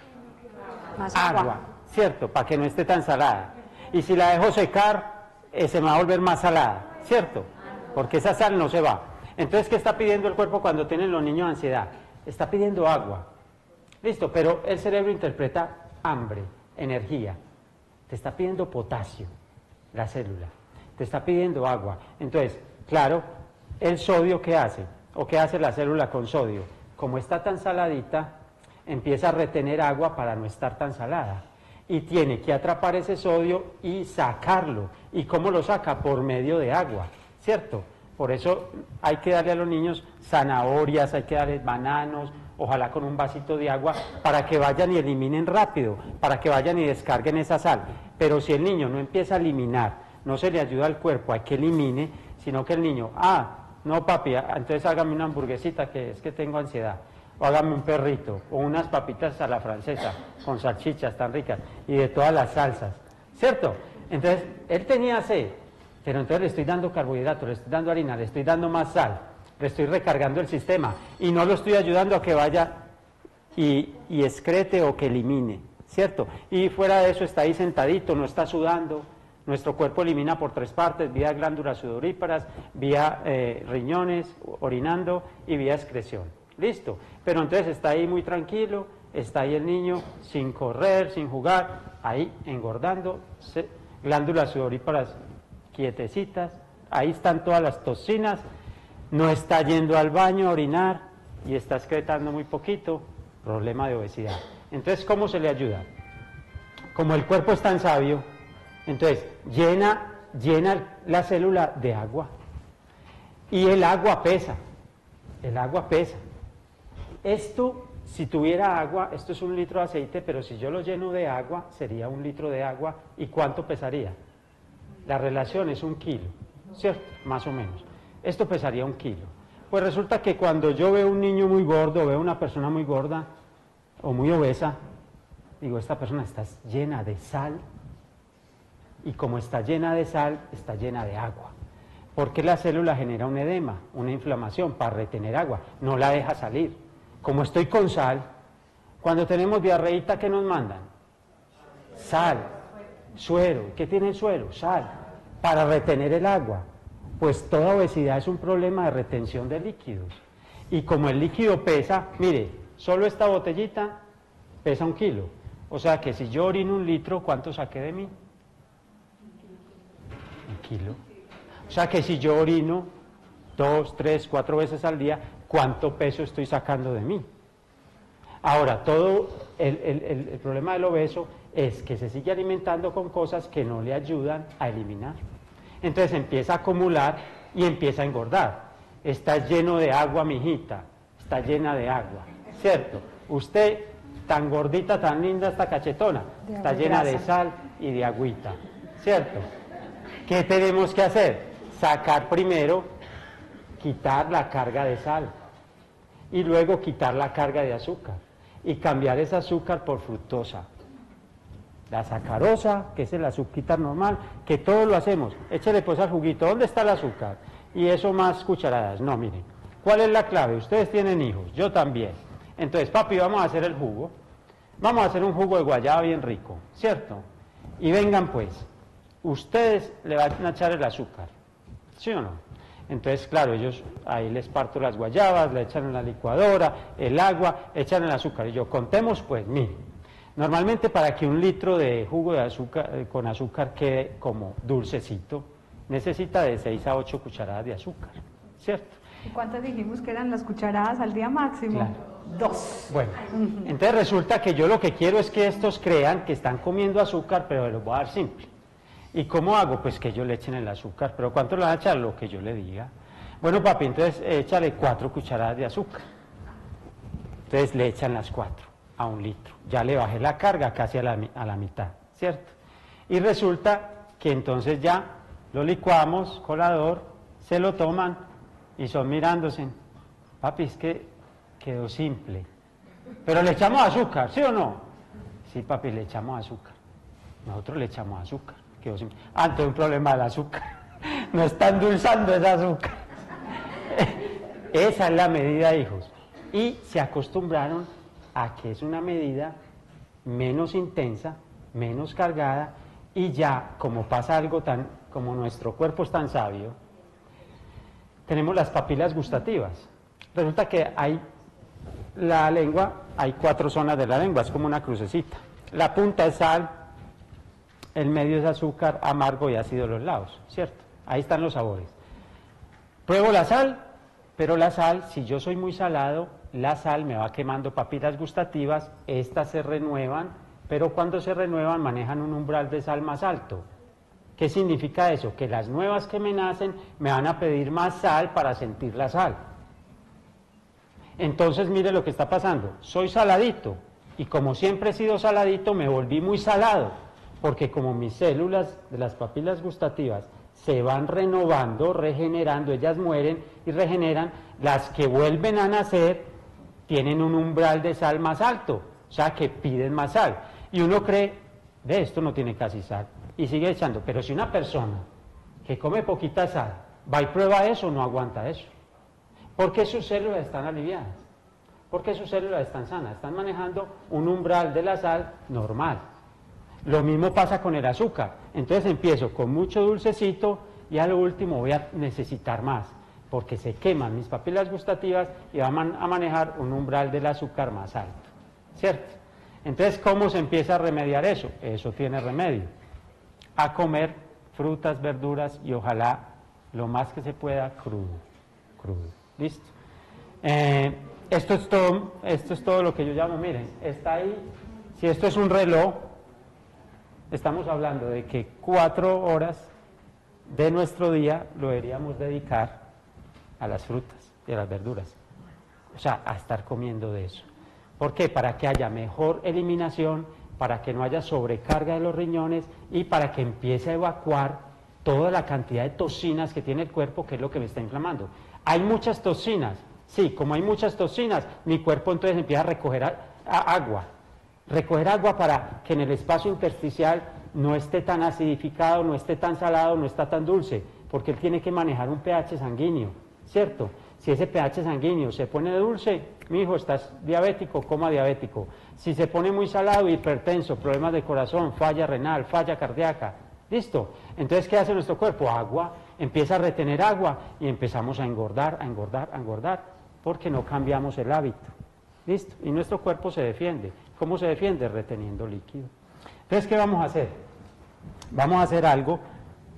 Más Agua, ¿cierto? Para que no esté tan salada. Y si la dejo secar, se me va a volver más salada, ¿cierto? Porque esa sal no se va. Entonces, ¿qué está pidiendo el cuerpo cuando tienen los niños ansiedad? Está pidiendo agua. Listo, pero el cerebro interpreta hambre, energía. Te está pidiendo potasio, la célula. Te está pidiendo agua. Entonces, claro, el sodio, ¿qué hace? ¿O qué hace la célula con sodio? Como está tan saladita, empieza a retener agua para no estar tan salada. Y tiene que atrapar ese sodio y sacarlo. ¿Y cómo lo saca? Por medio de agua, ¿cierto? Por eso hay que darle a los niños zanahorias, hay que darles bananos, ojalá con un vasito de agua, para que vayan y eliminen rápido, para que vayan y descarguen esa sal. Pero si el niño no empieza a eliminar, no se le ayuda al cuerpo a que elimine, sino que el niño, no papi, entonces hágame una hamburguesita que es que tengo ansiedad, o hágame un perrito, o unas papitas a la francesa, con salchichas tan ricas, y de todas las salsas, ¿cierto? Entonces, él tenía sed, pero entonces le estoy dando carbohidratos, le estoy dando harina, le estoy dando más sal, le estoy recargando el sistema, y no lo estoy ayudando a que vaya y excrete o que elimine, ¿cierto? Y fuera de eso está ahí sentadito, no está sudando. Nuestro cuerpo elimina por 3 partes, vía glándulas sudoríparas, vía riñones, orinando y vía excreción. Listo. Pero entonces está ahí muy tranquilo, está ahí el niño sin correr, sin jugar, ahí engordando, glándulas sudoríparas quietecitas, ahí están todas las toxinas, no está yendo al baño a orinar y está excretando muy poquito, problema de obesidad. Entonces, ¿cómo se le ayuda? Como el cuerpo es tan sabio, entonces llena la célula de agua y el agua pesa, Esto, si tuviera agua, esto es 1 litro de aceite, pero si yo lo lleno de agua, sería 1 litro de agua, ¿y cuánto pesaría? La relación es 1 kilo, ¿cierto? Más o menos. Esto pesaría 1 kilo. Pues resulta que cuando yo veo un niño muy gordo, veo una persona muy gorda o muy obesa, digo, esta persona está llena de sal, y como está llena de sal, está llena de agua. Porque la célula genera un edema, una inflamación para retener agua, no la deja salir. Como estoy con sal, cuando tenemos diarreíta, ¿qué nos mandan? Sal, suero. ¿Qué tiene el suero? Sal, para retener el agua. Pues toda obesidad es un problema de retención de líquidos. Y como el líquido pesa, mire, solo esta botellita pesa 1 kilo. O sea que si yo orino 1 litro, ¿cuánto saqué de mí? 1 kilo. O sea que si yo orino 2, 3, 4 veces al día, ¿cuánto peso estoy sacando de mí? Ahora, todo el problema del obeso es que se sigue alimentando con cosas que no le ayudan a eliminar. Entonces empieza a acumular y empieza a engordar. Está lleno de agua, mijita, está llena de agua, ¿cierto? Usted, tan gordita, tan linda, está cachetona, está llena de sal y de agüita, ¿cierto? ¿Qué tenemos que hacer? Sacar primero, quitar la carga de sal y luego quitar la carga de azúcar y cambiar ese azúcar por fructosa. La sacarosa, que es el azúcar normal, que todos lo hacemos. Échale pues al juguito, ¿dónde está el azúcar? Y eso más cucharadas. No, miren, ¿cuál es la clave? Ustedes tienen hijos, yo también. Entonces, papi, vamos a hacer el jugo. Vamos a hacer un jugo de guayaba bien rico, ¿cierto? Y vengan pues, ustedes le van a echar el azúcar, ¿sí o no? Entonces, claro, ellos ahí les parto las guayabas, le echan en la licuadora, el agua, echan el azúcar. Y yo, contemos pues, mire, normalmente para que un litro de jugo de azúcar con azúcar quede como dulcecito, necesita de 6 a 8 cucharadas de azúcar, ¿cierto? ¿Y cuántas dijimos que eran las cucharadas al día máximo? Claro. 2. Bueno, entonces resulta que yo lo que quiero es que estos crean que están comiendo azúcar, pero los voy a dar simple. ¿Y cómo hago? Pues que ellos le echen el azúcar. ¿Pero cuánto le van a echar? Lo que yo le diga. Bueno, papi, entonces échale 4 cucharadas de azúcar. Entonces le echan las 4 a 1 litro. Ya le bajé la carga casi a la mitad, ¿cierto? Y resulta que entonces ya lo licuamos, colador, se lo toman y son mirándose. Papi, es que quedó simple. Pero le echamos azúcar, ¿sí o no? Sí, papi, le echamos azúcar. Nosotros le echamos azúcar. Quedó simple. Antes un problema del azúcar. No está endulzando ese azúcar. Esa es la medida, hijos. Y se acostumbraron a que es una medida menos intensa, menos cargada, y ya, como pasa algo tan, como nuestro cuerpo es tan sabio, tenemos las papilas gustativas. Resulta que la lengua, hay 4 zonas de la lengua, es como una crucecita. La punta es sal, el medio es azúcar, amargo y ácido los lados, ¿cierto? Ahí están los sabores. Pruebo la sal, pero la sal, si yo soy muy salado, la sal me va quemando papilas gustativas, estas se renuevan, pero cuando se renuevan manejan un umbral de sal más alto. ¿Qué significa eso? Que las nuevas que me nacen me van a pedir más sal para sentir la sal. Entonces mire lo que está pasando, soy saladito, y como siempre he sido saladito, me volví muy salado, porque como mis células de las papilas gustativas se van renovando, regenerando, ellas mueren y regeneran, las que vuelven a nacer tienen un umbral de sal más alto, o sea que piden más sal. Y uno cree, de esto no tiene casi sal, y sigue echando. Pero si una persona que come poquita sal va y prueba eso, no aguanta eso. Porque sus células están aliviadas, porque sus células están sanas, están manejando un umbral de la sal normal. Lo mismo pasa con el azúcar. Entonces empiezo con mucho dulcecito y a lo último voy a necesitar más, porque se queman mis papilas gustativas y van a manejar un umbral del azúcar más alto, ¿cierto? Entonces, ¿cómo se empieza a remediar eso? Eso tiene remedio. A comer frutas, verduras y ojalá lo más que se pueda crudo. ¿Listo? Esto es todo lo que yo llamo, miren, está ahí, si esto es un reloj, estamos hablando de que 4 horas de nuestro día lo deberíamos dedicar a las frutas y a las verduras, o sea, a estar comiendo de eso. ¿Por qué? Para que haya mejor eliminación, para que no haya sobrecarga de los riñones y para que empiece a evacuar toda la cantidad de toxinas que tiene el cuerpo, que es lo que me está inflamando. Hay muchas toxinas, sí, como hay muchas toxinas, mi cuerpo entonces empieza a recoger agua para que en el espacio intersticial no esté tan acidificado, no esté tan salado, no está tan dulce, porque él tiene que manejar un pH sanguíneo, ¿cierto? Si ese pH sanguíneo se pone dulce, mi hijo, estás diabético, coma diabético. Si se pone muy salado, hipertenso, problemas de corazón, falla renal, falla cardíaca, ¿listo? Entonces, ¿qué hace nuestro cuerpo? Agua, empieza a retener agua y empezamos a engordar, porque no cambiamos el hábito, ¿listo? Y nuestro cuerpo se defiende. ¿Cómo se defiende? Reteniendo líquido. Entonces, ¿qué vamos a hacer? Vamos a hacer algo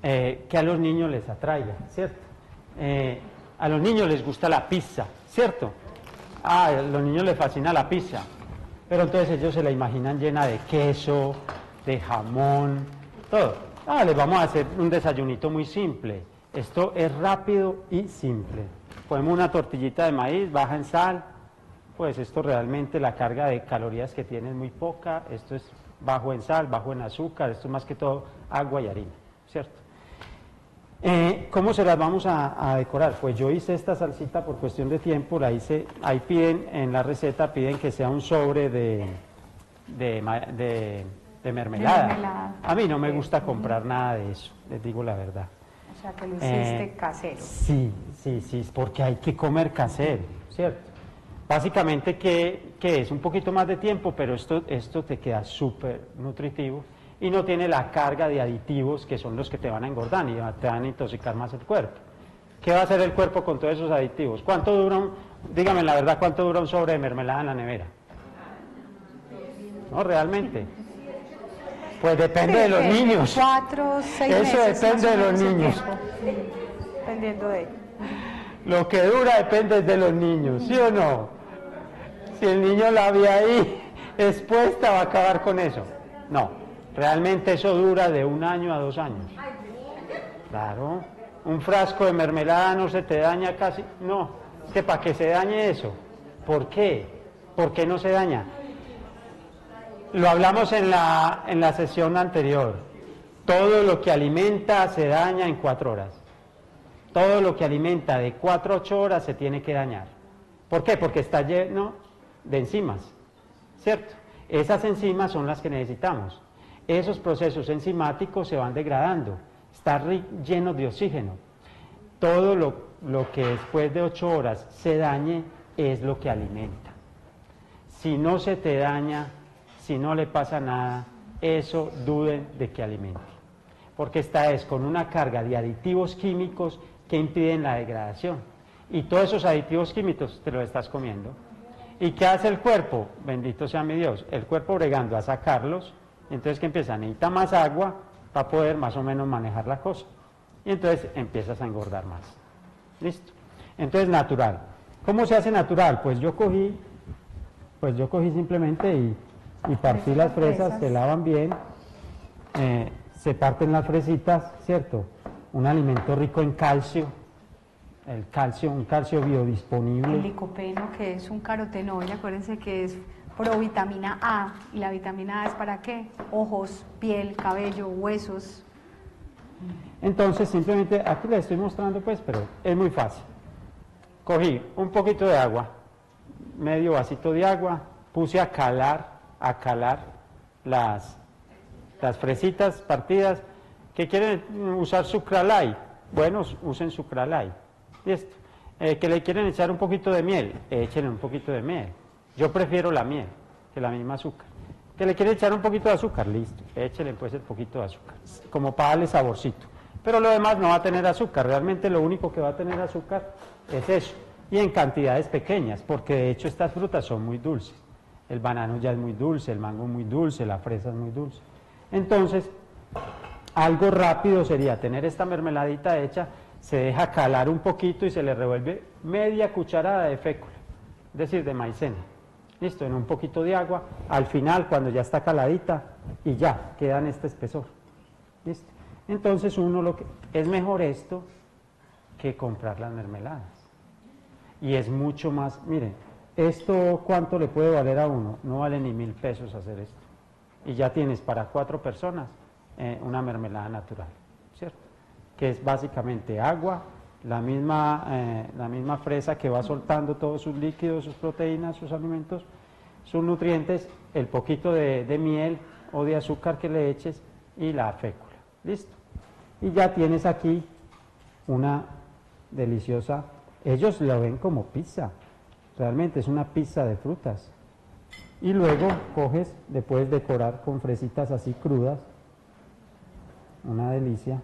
que a los niños les atraiga, ¿cierto? A los niños les gusta la pizza, ¿cierto? A los niños les fascina la pizza, pero entonces ellos se la imaginan llena de queso, de jamón, todo. Les vamos a hacer un desayunito muy simple. Esto es rápido y simple. Ponemos una tortillita de maíz, baja en sal, pues esto realmente la carga de calorías que tiene es muy poca, esto es bajo en sal, bajo en azúcar, esto es más que todo agua y harina, ¿cierto? ¿Cómo se las vamos a decorar? Pues yo hice esta salsita por cuestión de tiempo, ahí piden, en la receta piden que sea un sobre de mermelada. A mí no me gusta comprar nada de eso, les digo la verdad. O sea, que lo hiciste casero. Sí, porque hay que comer casero, ¿cierto? Básicamente que es un poquito más de tiempo, pero esto te queda súper nutritivo y no tiene la carga de aditivos que son los que te van a engordar y te van a intoxicar más el cuerpo. ¿Qué va a hacer el cuerpo con todos esos aditivos? ¿Cuánto dura dígame la verdad, cuánto dura un sobre de mermelada en la nevera? No, realmente. Pues depende de los niños. 4, 6 Eso meses. depende de los más o menos, niños. tiempo, dependiendo de... Lo que dura depende de los niños, ¿sí o no? Si el niño la ve ahí expuesta, va a acabar con eso. No, realmente eso dura de 1 año a 2 años. Claro, un frasco de mermelada no se te daña casi, no, es que para que se dañe eso. ¿Por qué? ¿Por qué no se daña? Lo hablamos en la sesión anterior. Todo lo que alimenta se daña en 4 horas. Todo lo que alimenta de 4 a 8 horas se tiene que dañar. ¿Por qué? Porque está lleno de enzimas, ¿cierto? Esas enzimas son las que necesitamos. Esos procesos enzimáticos se van degradando, están llenos de oxígeno. Todo lo que después de 8 horas se dañe es lo que alimenta. Si no se te daña, si no le pasa nada, eso duden de que alimente. Porque esta es con una carga de aditivos químicos que impiden la degradación. Y todos esos aditivos químicos te los estás comiendo. ¿Y qué hace el cuerpo? Bendito sea mi Dios. El cuerpo bregando a sacarlos, entonces ¿qué empieza? Necesita más agua para poder más o menos manejar la cosa. Y entonces empiezas a engordar más. ¿Listo? Entonces natural. ¿Cómo se hace natural? Pues yo cogí simplemente y partí las fresas, se lavan bien, se parten las fresitas, ¿cierto? Un alimento rico en calcio, el calcio, un calcio biodisponible. El licopeno, que es un carotenoide, acuérdense que es provitamina A, y la vitamina A es ¿para qué? Ojos, piel, cabello, huesos. Entonces simplemente, aquí les estoy mostrando pues, pero es muy fácil. Cogí un poquito de agua, medio vasito de agua, puse a calar las fresitas partidas. ¿Que quieren usar sucralay? Bueno, usen sucralay. ¿Listo? Que le quieren echar un poquito de miel, échenle un poquito de miel. Yo prefiero la miel que la misma azúcar. Que le quieren echar un poquito de azúcar, listo, échenle pues el poquito de azúcar, como para darle saborcito. Pero lo demás no va a tener azúcar, realmente lo único que va a tener azúcar es eso. Y en cantidades pequeñas, porque de hecho estas frutas son muy dulces. El banano ya es muy dulce, el mango muy dulce, la fresa es muy dulce. Entonces, algo rápido sería tener esta mermeladita hecha, se deja calar un poquito y se le revuelve media cucharada de fécula, es decir, de maicena. Listo, en un poquito de agua, al final cuando ya está caladita y ya, queda en este espesor. Listo. Entonces es mejor esto que comprar las mermeladas. Y es mucho más, miren, esto ¿cuánto le puede valer a uno? No vale ni 1.000 pesos hacer esto. Y ya tienes para 4 personas una mermelada natural, ¿cierto? Que es básicamente agua, la misma fresa que va soltando todos sus líquidos, sus proteínas, sus alimentos, sus nutrientes, el poquito de miel o de azúcar que le eches y la fécula. ¿Listo? Y ya tienes aquí una deliciosa, ellos lo ven como pizza, realmente es una pizza de frutas. Y luego coges, le puedes decorar con fresitas así crudas, una delicia.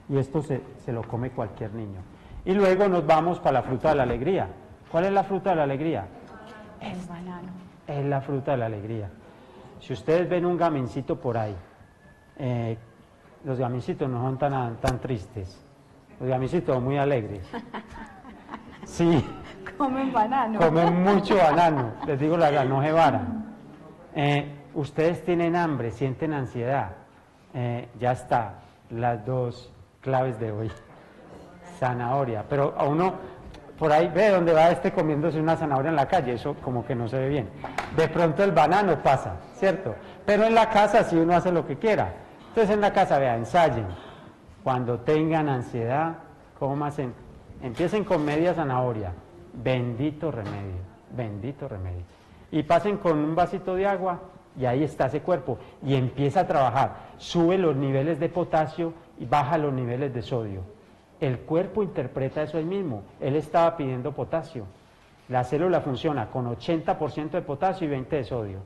Y esto se lo come cualquier niño. Y luego nos vamos para la fruta de la alegría. ¿Cuál es la fruta de la alegría? El banano. Es la fruta de la alegría. Si ustedes ven un gamencito por ahí, los gamencitos no son tan tristes, los gamencitos son muy alegres. Sí. Comen banano. Comen mucho banano, les digo la verdad, no se varan. Ustedes tienen hambre, sienten ansiedad, ya está, las 2 claves de hoy. Zanahoria, pero a uno, por ahí ve donde va comiéndose una zanahoria en la calle, eso como que no se ve bien. De pronto el banano pasa, ¿cierto? Pero en la casa sí uno hace lo que quiera. Entonces en la casa, vea, ensayen. Cuando tengan ansiedad, cómasen, empiecen con media zanahoria. Bendito remedio, bendito remedio. Y pasen con un vasito de agua y ahí está ese cuerpo y empieza a trabajar. Sube los niveles de potasio y baja los niveles de sodio. El cuerpo interpreta eso ahí mismo. Él estaba pidiendo potasio. La célula funciona con 80% de potasio y 20% de sodio.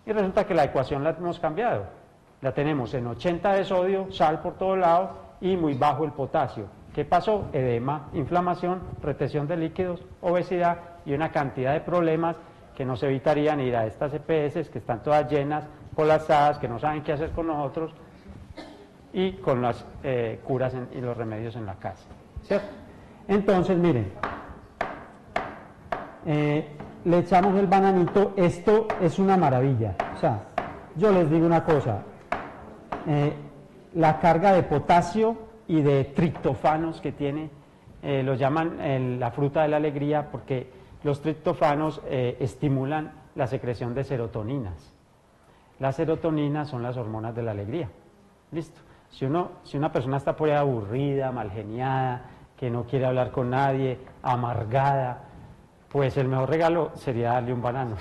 Y resulta que la ecuación la hemos cambiado. La tenemos en 80 de sodio, sal por todo lado y muy bajo el potasio. ¿Qué pasó? Edema, inflamación, retención de líquidos, obesidad y una cantidad de problemas que nos evitarían ir a estas EPS que están todas llenas, colapsadas, que no saben qué hacer con nosotros y con las curas y los remedios en la casa, ¿cierto? Entonces, miren, le echamos el bananito, esto es una maravilla. O sea, yo les digo una cosa, la carga de potasio y de triptófanos que tiene, lo llaman la fruta de la alegría porque los triptófanos estimulan la secreción de serotoninas. Las serotoninas son las hormonas de la alegría. Listo. Si una persona está por ahí aburrida, malgeniada, que no quiere hablar con nadie, amargada, pues el mejor regalo sería darle un banano.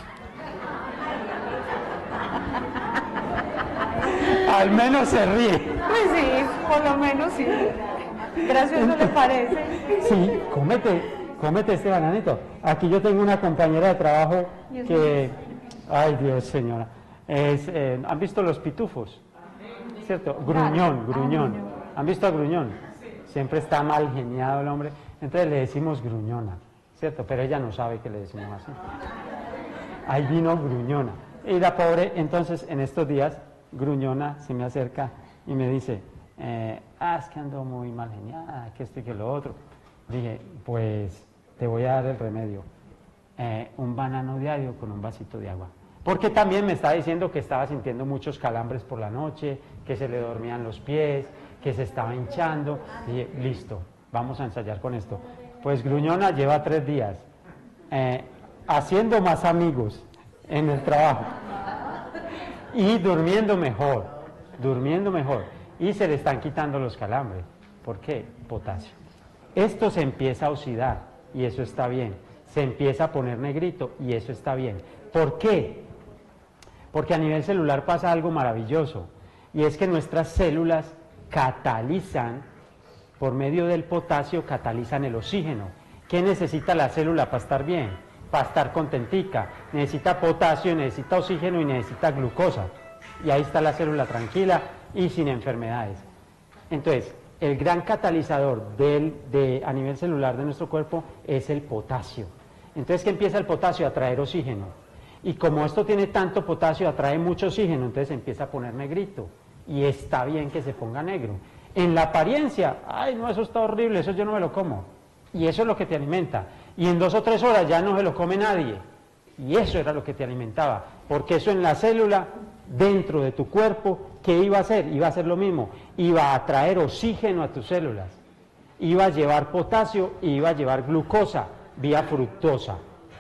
Al menos se ríe. Pues sí, por lo menos sí. Gracioso le parece. Sí, cómete este bananito. Aquí yo tengo una compañera de trabajo que, ay Dios señora, ¿han visto los pitufos? ¿Cierto? Gruñón. ¿Han visto a Gruñón? Siempre está mal geniado el hombre, entonces le decimos gruñona, ¿cierto? Pero ella no sabe que le decimos así. Ahí vino Gruñona. Y la pobre, entonces, en estos días, Gruñona se me acerca y me dice, es que ando muy mal geniada, que esto y que lo otro. Dije, pues te voy a dar el remedio, un banano diario con un vasito de agua. Porque también me estaba diciendo que estaba sintiendo muchos calambres por la noche, que se le dormían los pies, que se estaba hinchando. Dije, listo, vamos a ensayar con esto. Pues Gruñona lleva 3 días haciendo más amigos en el trabajo y durmiendo mejor, y se le están quitando los calambres. ¿Por qué? Potasio. Esto se empieza a oxidar y eso está bien, se empieza a poner negrito y eso está bien. ¿Por qué? Porque a nivel celular pasa algo maravilloso y es que nuestras células catalizan, por medio del potasio, catalizan el oxígeno. ¿Qué necesita la célula para estar bien? Para estar contentica. Necesita potasio, necesita oxígeno y necesita glucosa. Y ahí está la célula tranquila y sin enfermedades. Entonces, el gran catalizador a nivel celular de nuestro cuerpo es el potasio. Entonces, ¿qué empieza el potasio? A traer oxígeno. Y como esto tiene tanto potasio, atrae mucho oxígeno, entonces se empieza a poner negrito. Y está bien que se ponga negro. En la apariencia, ay no, eso está horrible, eso yo no me lo como. Y eso es lo que te alimenta. Y en 2 o 3 horas ya no se lo come nadie. Y eso era lo que te alimentaba. Porque eso en la célula, dentro de tu cuerpo, ¿qué iba a hacer? Iba a hacer lo mismo. Iba a traer oxígeno a tus células. Iba a llevar potasio y iba a llevar glucosa vía fructosa,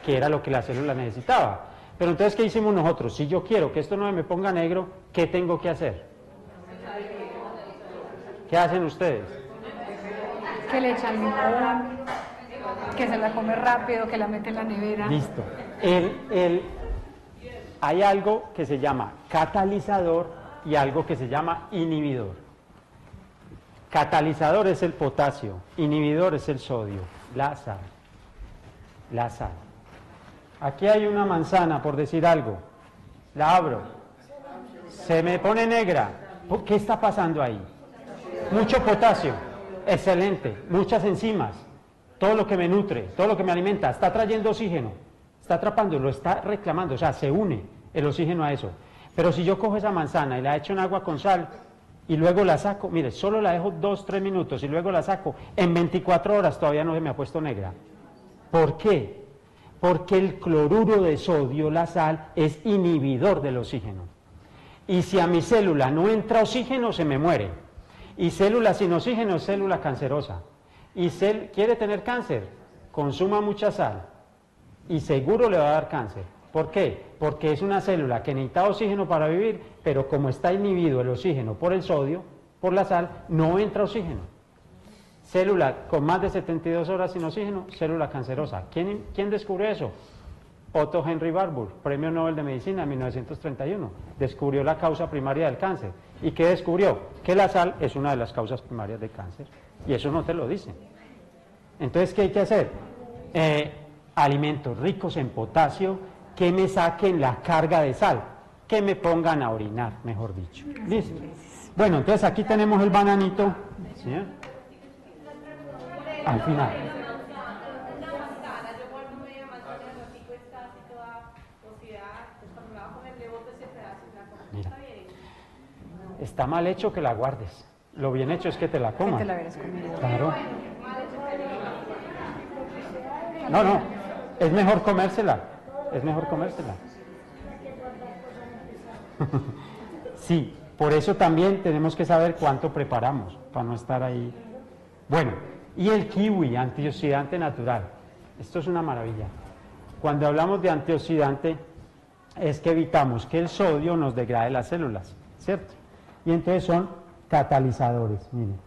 que era lo que la célula necesitaba. Pero entonces, ¿qué hicimos nosotros? Si yo quiero que esto no me ponga negro, ¿qué tengo que hacer? ¿Qué hacen ustedes? Que le echan limón, que se la come rápido, que la mete en la nevera. Listo. Hay algo que se llama catalizador y algo que se llama inhibidor. Catalizador es el potasio, inhibidor es el sodio, la sal. La sal. Aquí hay una manzana, por decir algo. La abro. Se me pone negra. ¿Qué está pasando ahí? Mucho potasio. Excelente. Muchas enzimas. Todo lo que me nutre, todo lo que me alimenta. Está trayendo oxígeno. Está atrapando, lo está reclamando. O sea, se une el oxígeno a eso. Pero si yo cojo esa manzana y la echo en agua con sal y luego la saco, mire, solo la dejo 2-3 minutos y luego la saco, en 24 horas todavía no se me ha puesto negra. ¿Por qué? Porque el cloruro de sodio, la sal, es inhibidor del oxígeno. Y si a mi célula no entra oxígeno, se me muere. Y célula sin oxígeno es célula cancerosa. Y quiere tener cáncer, consuma mucha sal. Y seguro le va a dar cáncer. ¿Por qué? Porque es una célula que necesita oxígeno para vivir, pero como está inhibido el oxígeno por el sodio, por la sal, no entra oxígeno. Célula con más de 72 horas sin oxígeno, célula cancerosa. ¿Quién descubrió eso? Otto Henry Warburg, Premio Nobel de Medicina en 1931. Descubrió la causa primaria del cáncer. ¿Y qué descubrió? Que la sal es una de las causas primarias del cáncer. Y eso no te lo dicen. Entonces, ¿qué hay que hacer? Alimentos ricos en potasio que me saquen la carga de sal. que me pongan a orinar, mejor dicho. ¿Listo? Bueno, entonces aquí tenemos el bananito, ¿sí? Al final. Mira, está mal hecho que la guardes. Lo bien hecho es que te la comas. Que te la hubieras comido. Claro. No, es mejor comérsela. Es mejor comérsela. Sí, por eso también tenemos que saber cuánto preparamos, para no estar ahí. Bueno, y el kiwi, antioxidante natural. Esto es una maravilla. Cuando hablamos de antioxidante, es que evitamos que el sodio nos degrade las células, ¿cierto? Y entonces son catalizadores, miren.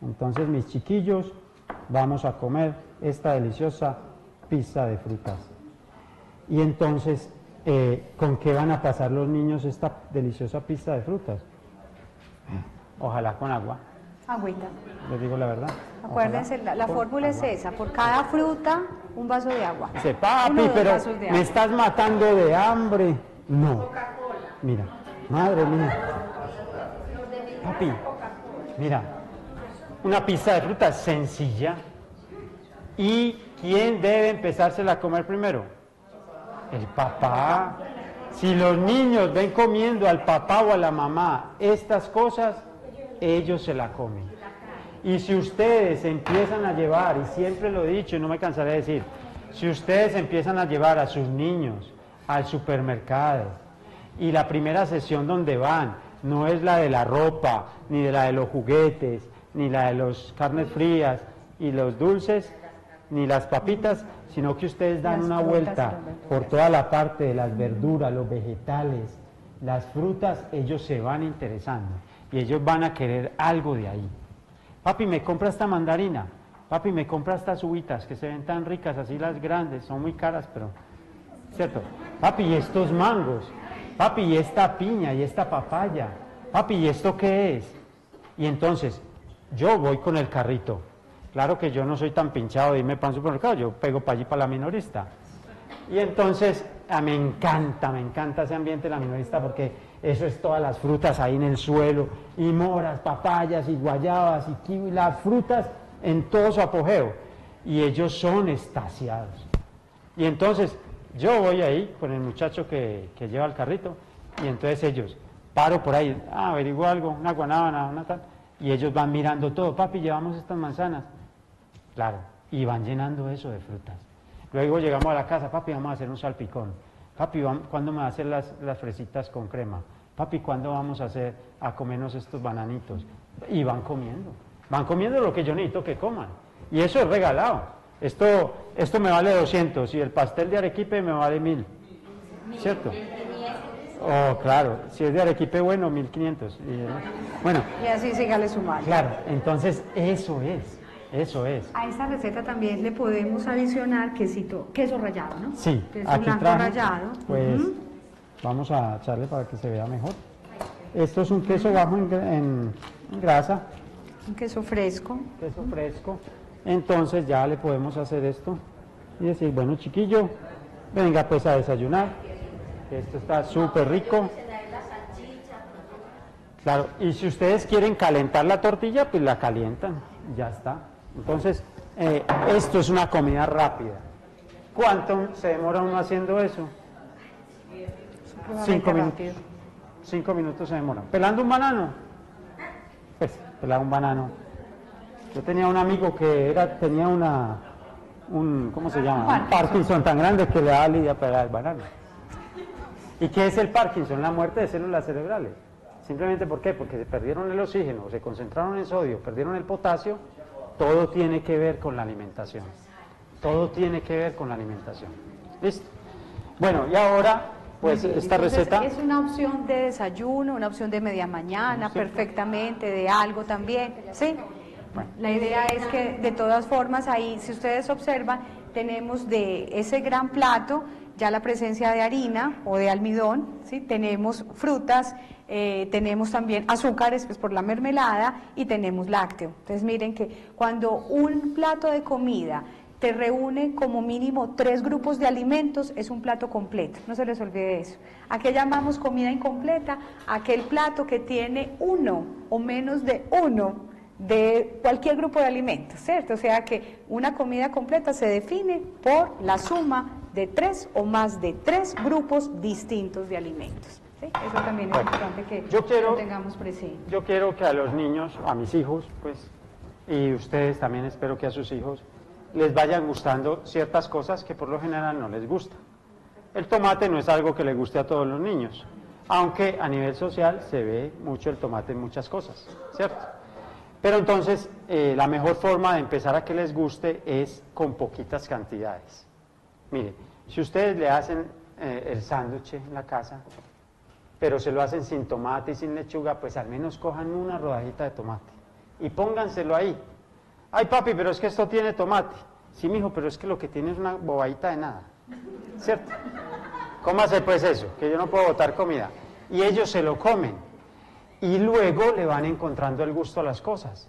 Entonces, mis chiquillos, vamos a comer esta deliciosa pizza de frutas. Y entonces, ¿con qué van a pasar los niños esta deliciosa pizza de frutas? Ojalá con agua. Agüita. Les digo la verdad. Acuérdense, la fórmula es esa, por cada fruta, un vaso de agua. Dice, 1 o papi, 2 pero vasos de me agua. estás matando de hambre. No. Mira, madre mía. Papi, mira, una pizza de frutas sencilla. ¿Y quién debe empezársela a comer primero? El papá. Si los niños ven comiendo al papá o a la mamá estas cosas, ellos se la comen. Y si ustedes empiezan a llevar, y siempre lo he dicho y no me cansaré de decir, si ustedes empiezan a llevar a sus niños al supermercado y la primera sesión donde van no es la de la ropa, ni de la de los juguetes, ni la de las carnes frías y los dulces, ni las papitas, sino que ustedes dan una vuelta por toda la parte de las verduras, los vegetales, las frutas, ellos se van interesando y ellos van a querer algo de ahí. Papi, ¿me compra esta mandarina? Papi, ¿me compra estas uvitas que se ven tan ricas, así las grandes, son muy caras, pero... ¿Cierto? Papi, ¿y estos mangos? Papi, ¿y esta piña? ¿Y esta papaya? Papi, ¿y esto qué es? Y entonces, yo voy con el carrito. Claro que yo no soy tan pinchado de irme para un supermercado, yo pego para allí para la minorista. Y entonces, me encanta ese ambiente de la minorista porque eso es todas las frutas ahí en el suelo, y moras, papayas, y guayabas, y kiwi, las frutas en todo su apogeo. Y ellos son extasiados. Y entonces, yo voy ahí con el muchacho que lleva el carrito, y entonces ellos, paro por ahí, averiguo algo, una guanábana, una tal, y ellos van mirando todo, papi, llevamos estas manzanas. Claro, y van llenando eso de frutas. Luego llegamos a la casa, papi, vamos a hacer un salpicón. Papi, ¿cuándo me va a hacer las fresitas con crema? Papi, ¿cuándo vamos a comernos estos bananitos? Y van comiendo lo que yo necesito que coman. Y eso es regalado. Esto me vale 200 y el pastel de arequipe me vale 1000. ¿Cierto? Oh, claro, si es de arequipe, bueno, 1500. Bueno. Y así sígale sumando. Claro, entonces eso es. A esta receta también le podemos adicionar queso rallado, ¿no? Sí, queso aquí blanco traje, rallado. pues vamos a echarle para que se vea mejor. Esto es un queso bajo en grasa. Un queso fresco. Queso fresco. Entonces ya le podemos hacer esto y decir, bueno, chiquillo, venga pues a desayunar. Esto está súper rico. Claro, y si ustedes quieren calentar la tortilla, pues la calientan, ya está. Entonces, esto es una comida rápida. ¿Cuánto se demora uno haciendo eso? 5 minutos. 5 minutos se demoran. ¿Pelando un banano? Pues, pelar un banano. Yo tenía un amigo que tenía ¿cómo se llama? Un Parkinson tan grande que le daba lidia pelar el banano. ¿Y qué es el Parkinson? La muerte de células cerebrales. Simplemente, ¿por qué? Porque se perdieron el oxígeno, se concentraron en sodio, perdieron el potasio. Todo tiene que ver con la alimentación. Todo tiene que ver con la alimentación. ¿Listo? Bueno, y ahora, pues esta receta... Es una opción de desayuno, una opción de media mañana, sí, perfectamente, de algo también, ¿sí? Bueno, la idea es que de todas formas ahí, si ustedes observan, tenemos de ese gran plato ya la presencia de harina o de almidón, ¿sí? Tenemos frutas, tenemos también azúcares, pues por la mermelada, y tenemos lácteo. Entonces miren que cuando un plato de comida te reúne como mínimo 3 grupos de alimentos, es un plato completo, no se les olvide eso. ¿A qué llamamos comida incompleta? Aquel plato que tiene uno o menos de uno de cualquier grupo de alimentos, ¿cierto? O sea que una comida completa se define por la suma de 3 o más de 3 grupos distintos de alimentos. ¿Sí? Eso también es importante que lo tengamos presente. Yo quiero que a los niños, a mis hijos, pues, y ustedes también espero que a sus hijos, les vayan gustando ciertas cosas que por lo general no les gustan. El tomate no es algo que le guste a todos los niños, aunque a nivel social se ve mucho el tomate en muchas cosas, ¿cierto? Pero entonces, la mejor forma de empezar a que les guste es con poquitas cantidades. Mire, si ustedes le hacen el sándwich en la casa, pero se lo hacen sin tomate y sin lechuga, pues al menos cojan una rodajita de tomate y pónganselo ahí. Ay, papi, pero es que esto tiene tomate. Sí, mijo, pero es que lo que tiene es una bobadita de nada, ¿cierto? Cómase pues eso, que yo no puedo botar comida. Y ellos se lo comen. Y luego le van encontrando el gusto a las cosas.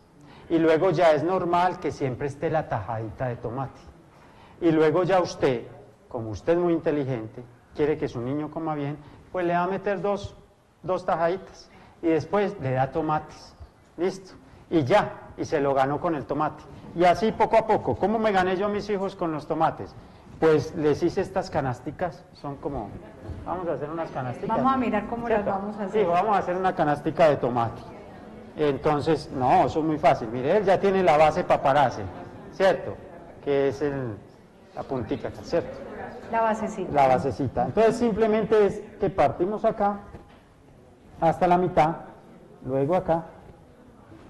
Y luego ya es normal que siempre esté la tajadita de tomate. Y luego ya usted, como usted es muy inteligente, quiere que su niño coma bien, pues le va a meter dos tajaditas. Y después le da tomates. Listo. Y ya, y se lo ganó con el tomate. Y así poco a poco. ¿Cómo me gané yo a mis hijos con los tomates? Pues les hice estas canasticas, son como, vamos a hacer unas canasticas. Vamos a mirar cómo las vamos a hacer. Sí, vamos a hacer una canastica de tomate. Entonces, no, eso es muy fácil. Mire, él ya tiene la base paparazzi, ¿cierto? Que es la puntica, ¿cierto? La basecita. La basecita. Entonces simplemente es que partimos acá hasta la mitad, luego acá,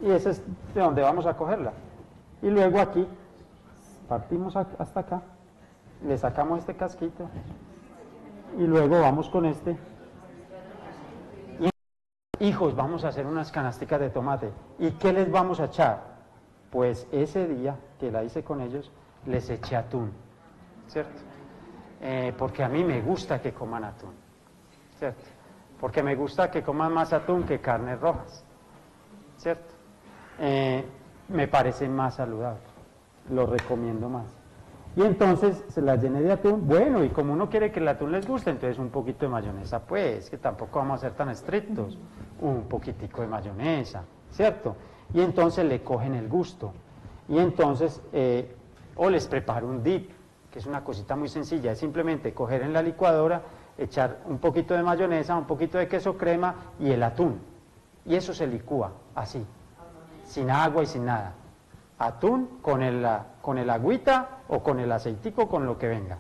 y ese es de donde vamos a cogerla. Y luego aquí, partimos hasta acá, le sacamos este casquito, y luego vamos con este. Y hijos, vamos a hacer unas canasticas de tomate. ¿Y qué les vamos a echar? Pues ese día que la hice con ellos, les eché atún, ¿cierto? Porque a mí me gusta que coman atún, ¿cierto? Porque me gusta que coman más atún que carnes rojas, ¿cierto? Me parece más saludable, lo recomiendo más. Y entonces se las llené de atún, bueno, y como uno quiere que el atún les guste, entonces un poquito de mayonesa, pues, que tampoco vamos a ser tan estrictos, un poquitico de mayonesa, ¿cierto? Y entonces le cogen el gusto, y entonces, o les preparo un dip, que es una cosita muy sencilla, es simplemente coger en la licuadora, echar un poquito de mayonesa, un poquito de queso crema y el atún, y eso se licúa, así, sin agua y sin nada. Atún con el agüita o con el aceitico, con lo que venga.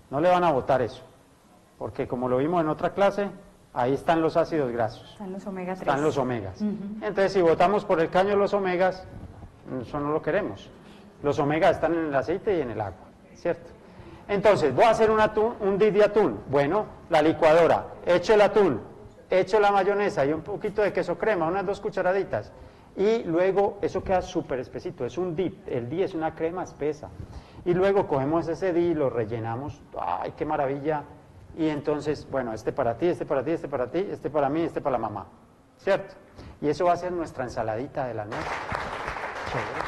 No le van a botar eso, porque como lo vimos en otra clase, ahí están los ácidos grasos. Están los omega 3. Están los omegas. Entonces, si botamos por el caño los omegas, eso no lo queremos. Los omegas están en el aceite y en el agua, ¿cierto? Entonces, voy a hacer un dip de atún. Bueno, la licuadora, echo el atún, echo la mayonesa y un poquito de queso crema, unas 2 cucharaditas. Y luego eso queda súper espesito, es un dip, el dip es una crema espesa. Y luego cogemos ese dip y lo rellenamos, ¡ay, qué maravilla! Y entonces, bueno, este para ti, este para ti, este para ti, este para mí, este para la mamá, ¿cierto? Y eso va a ser nuestra ensaladita de la noche. Chévere.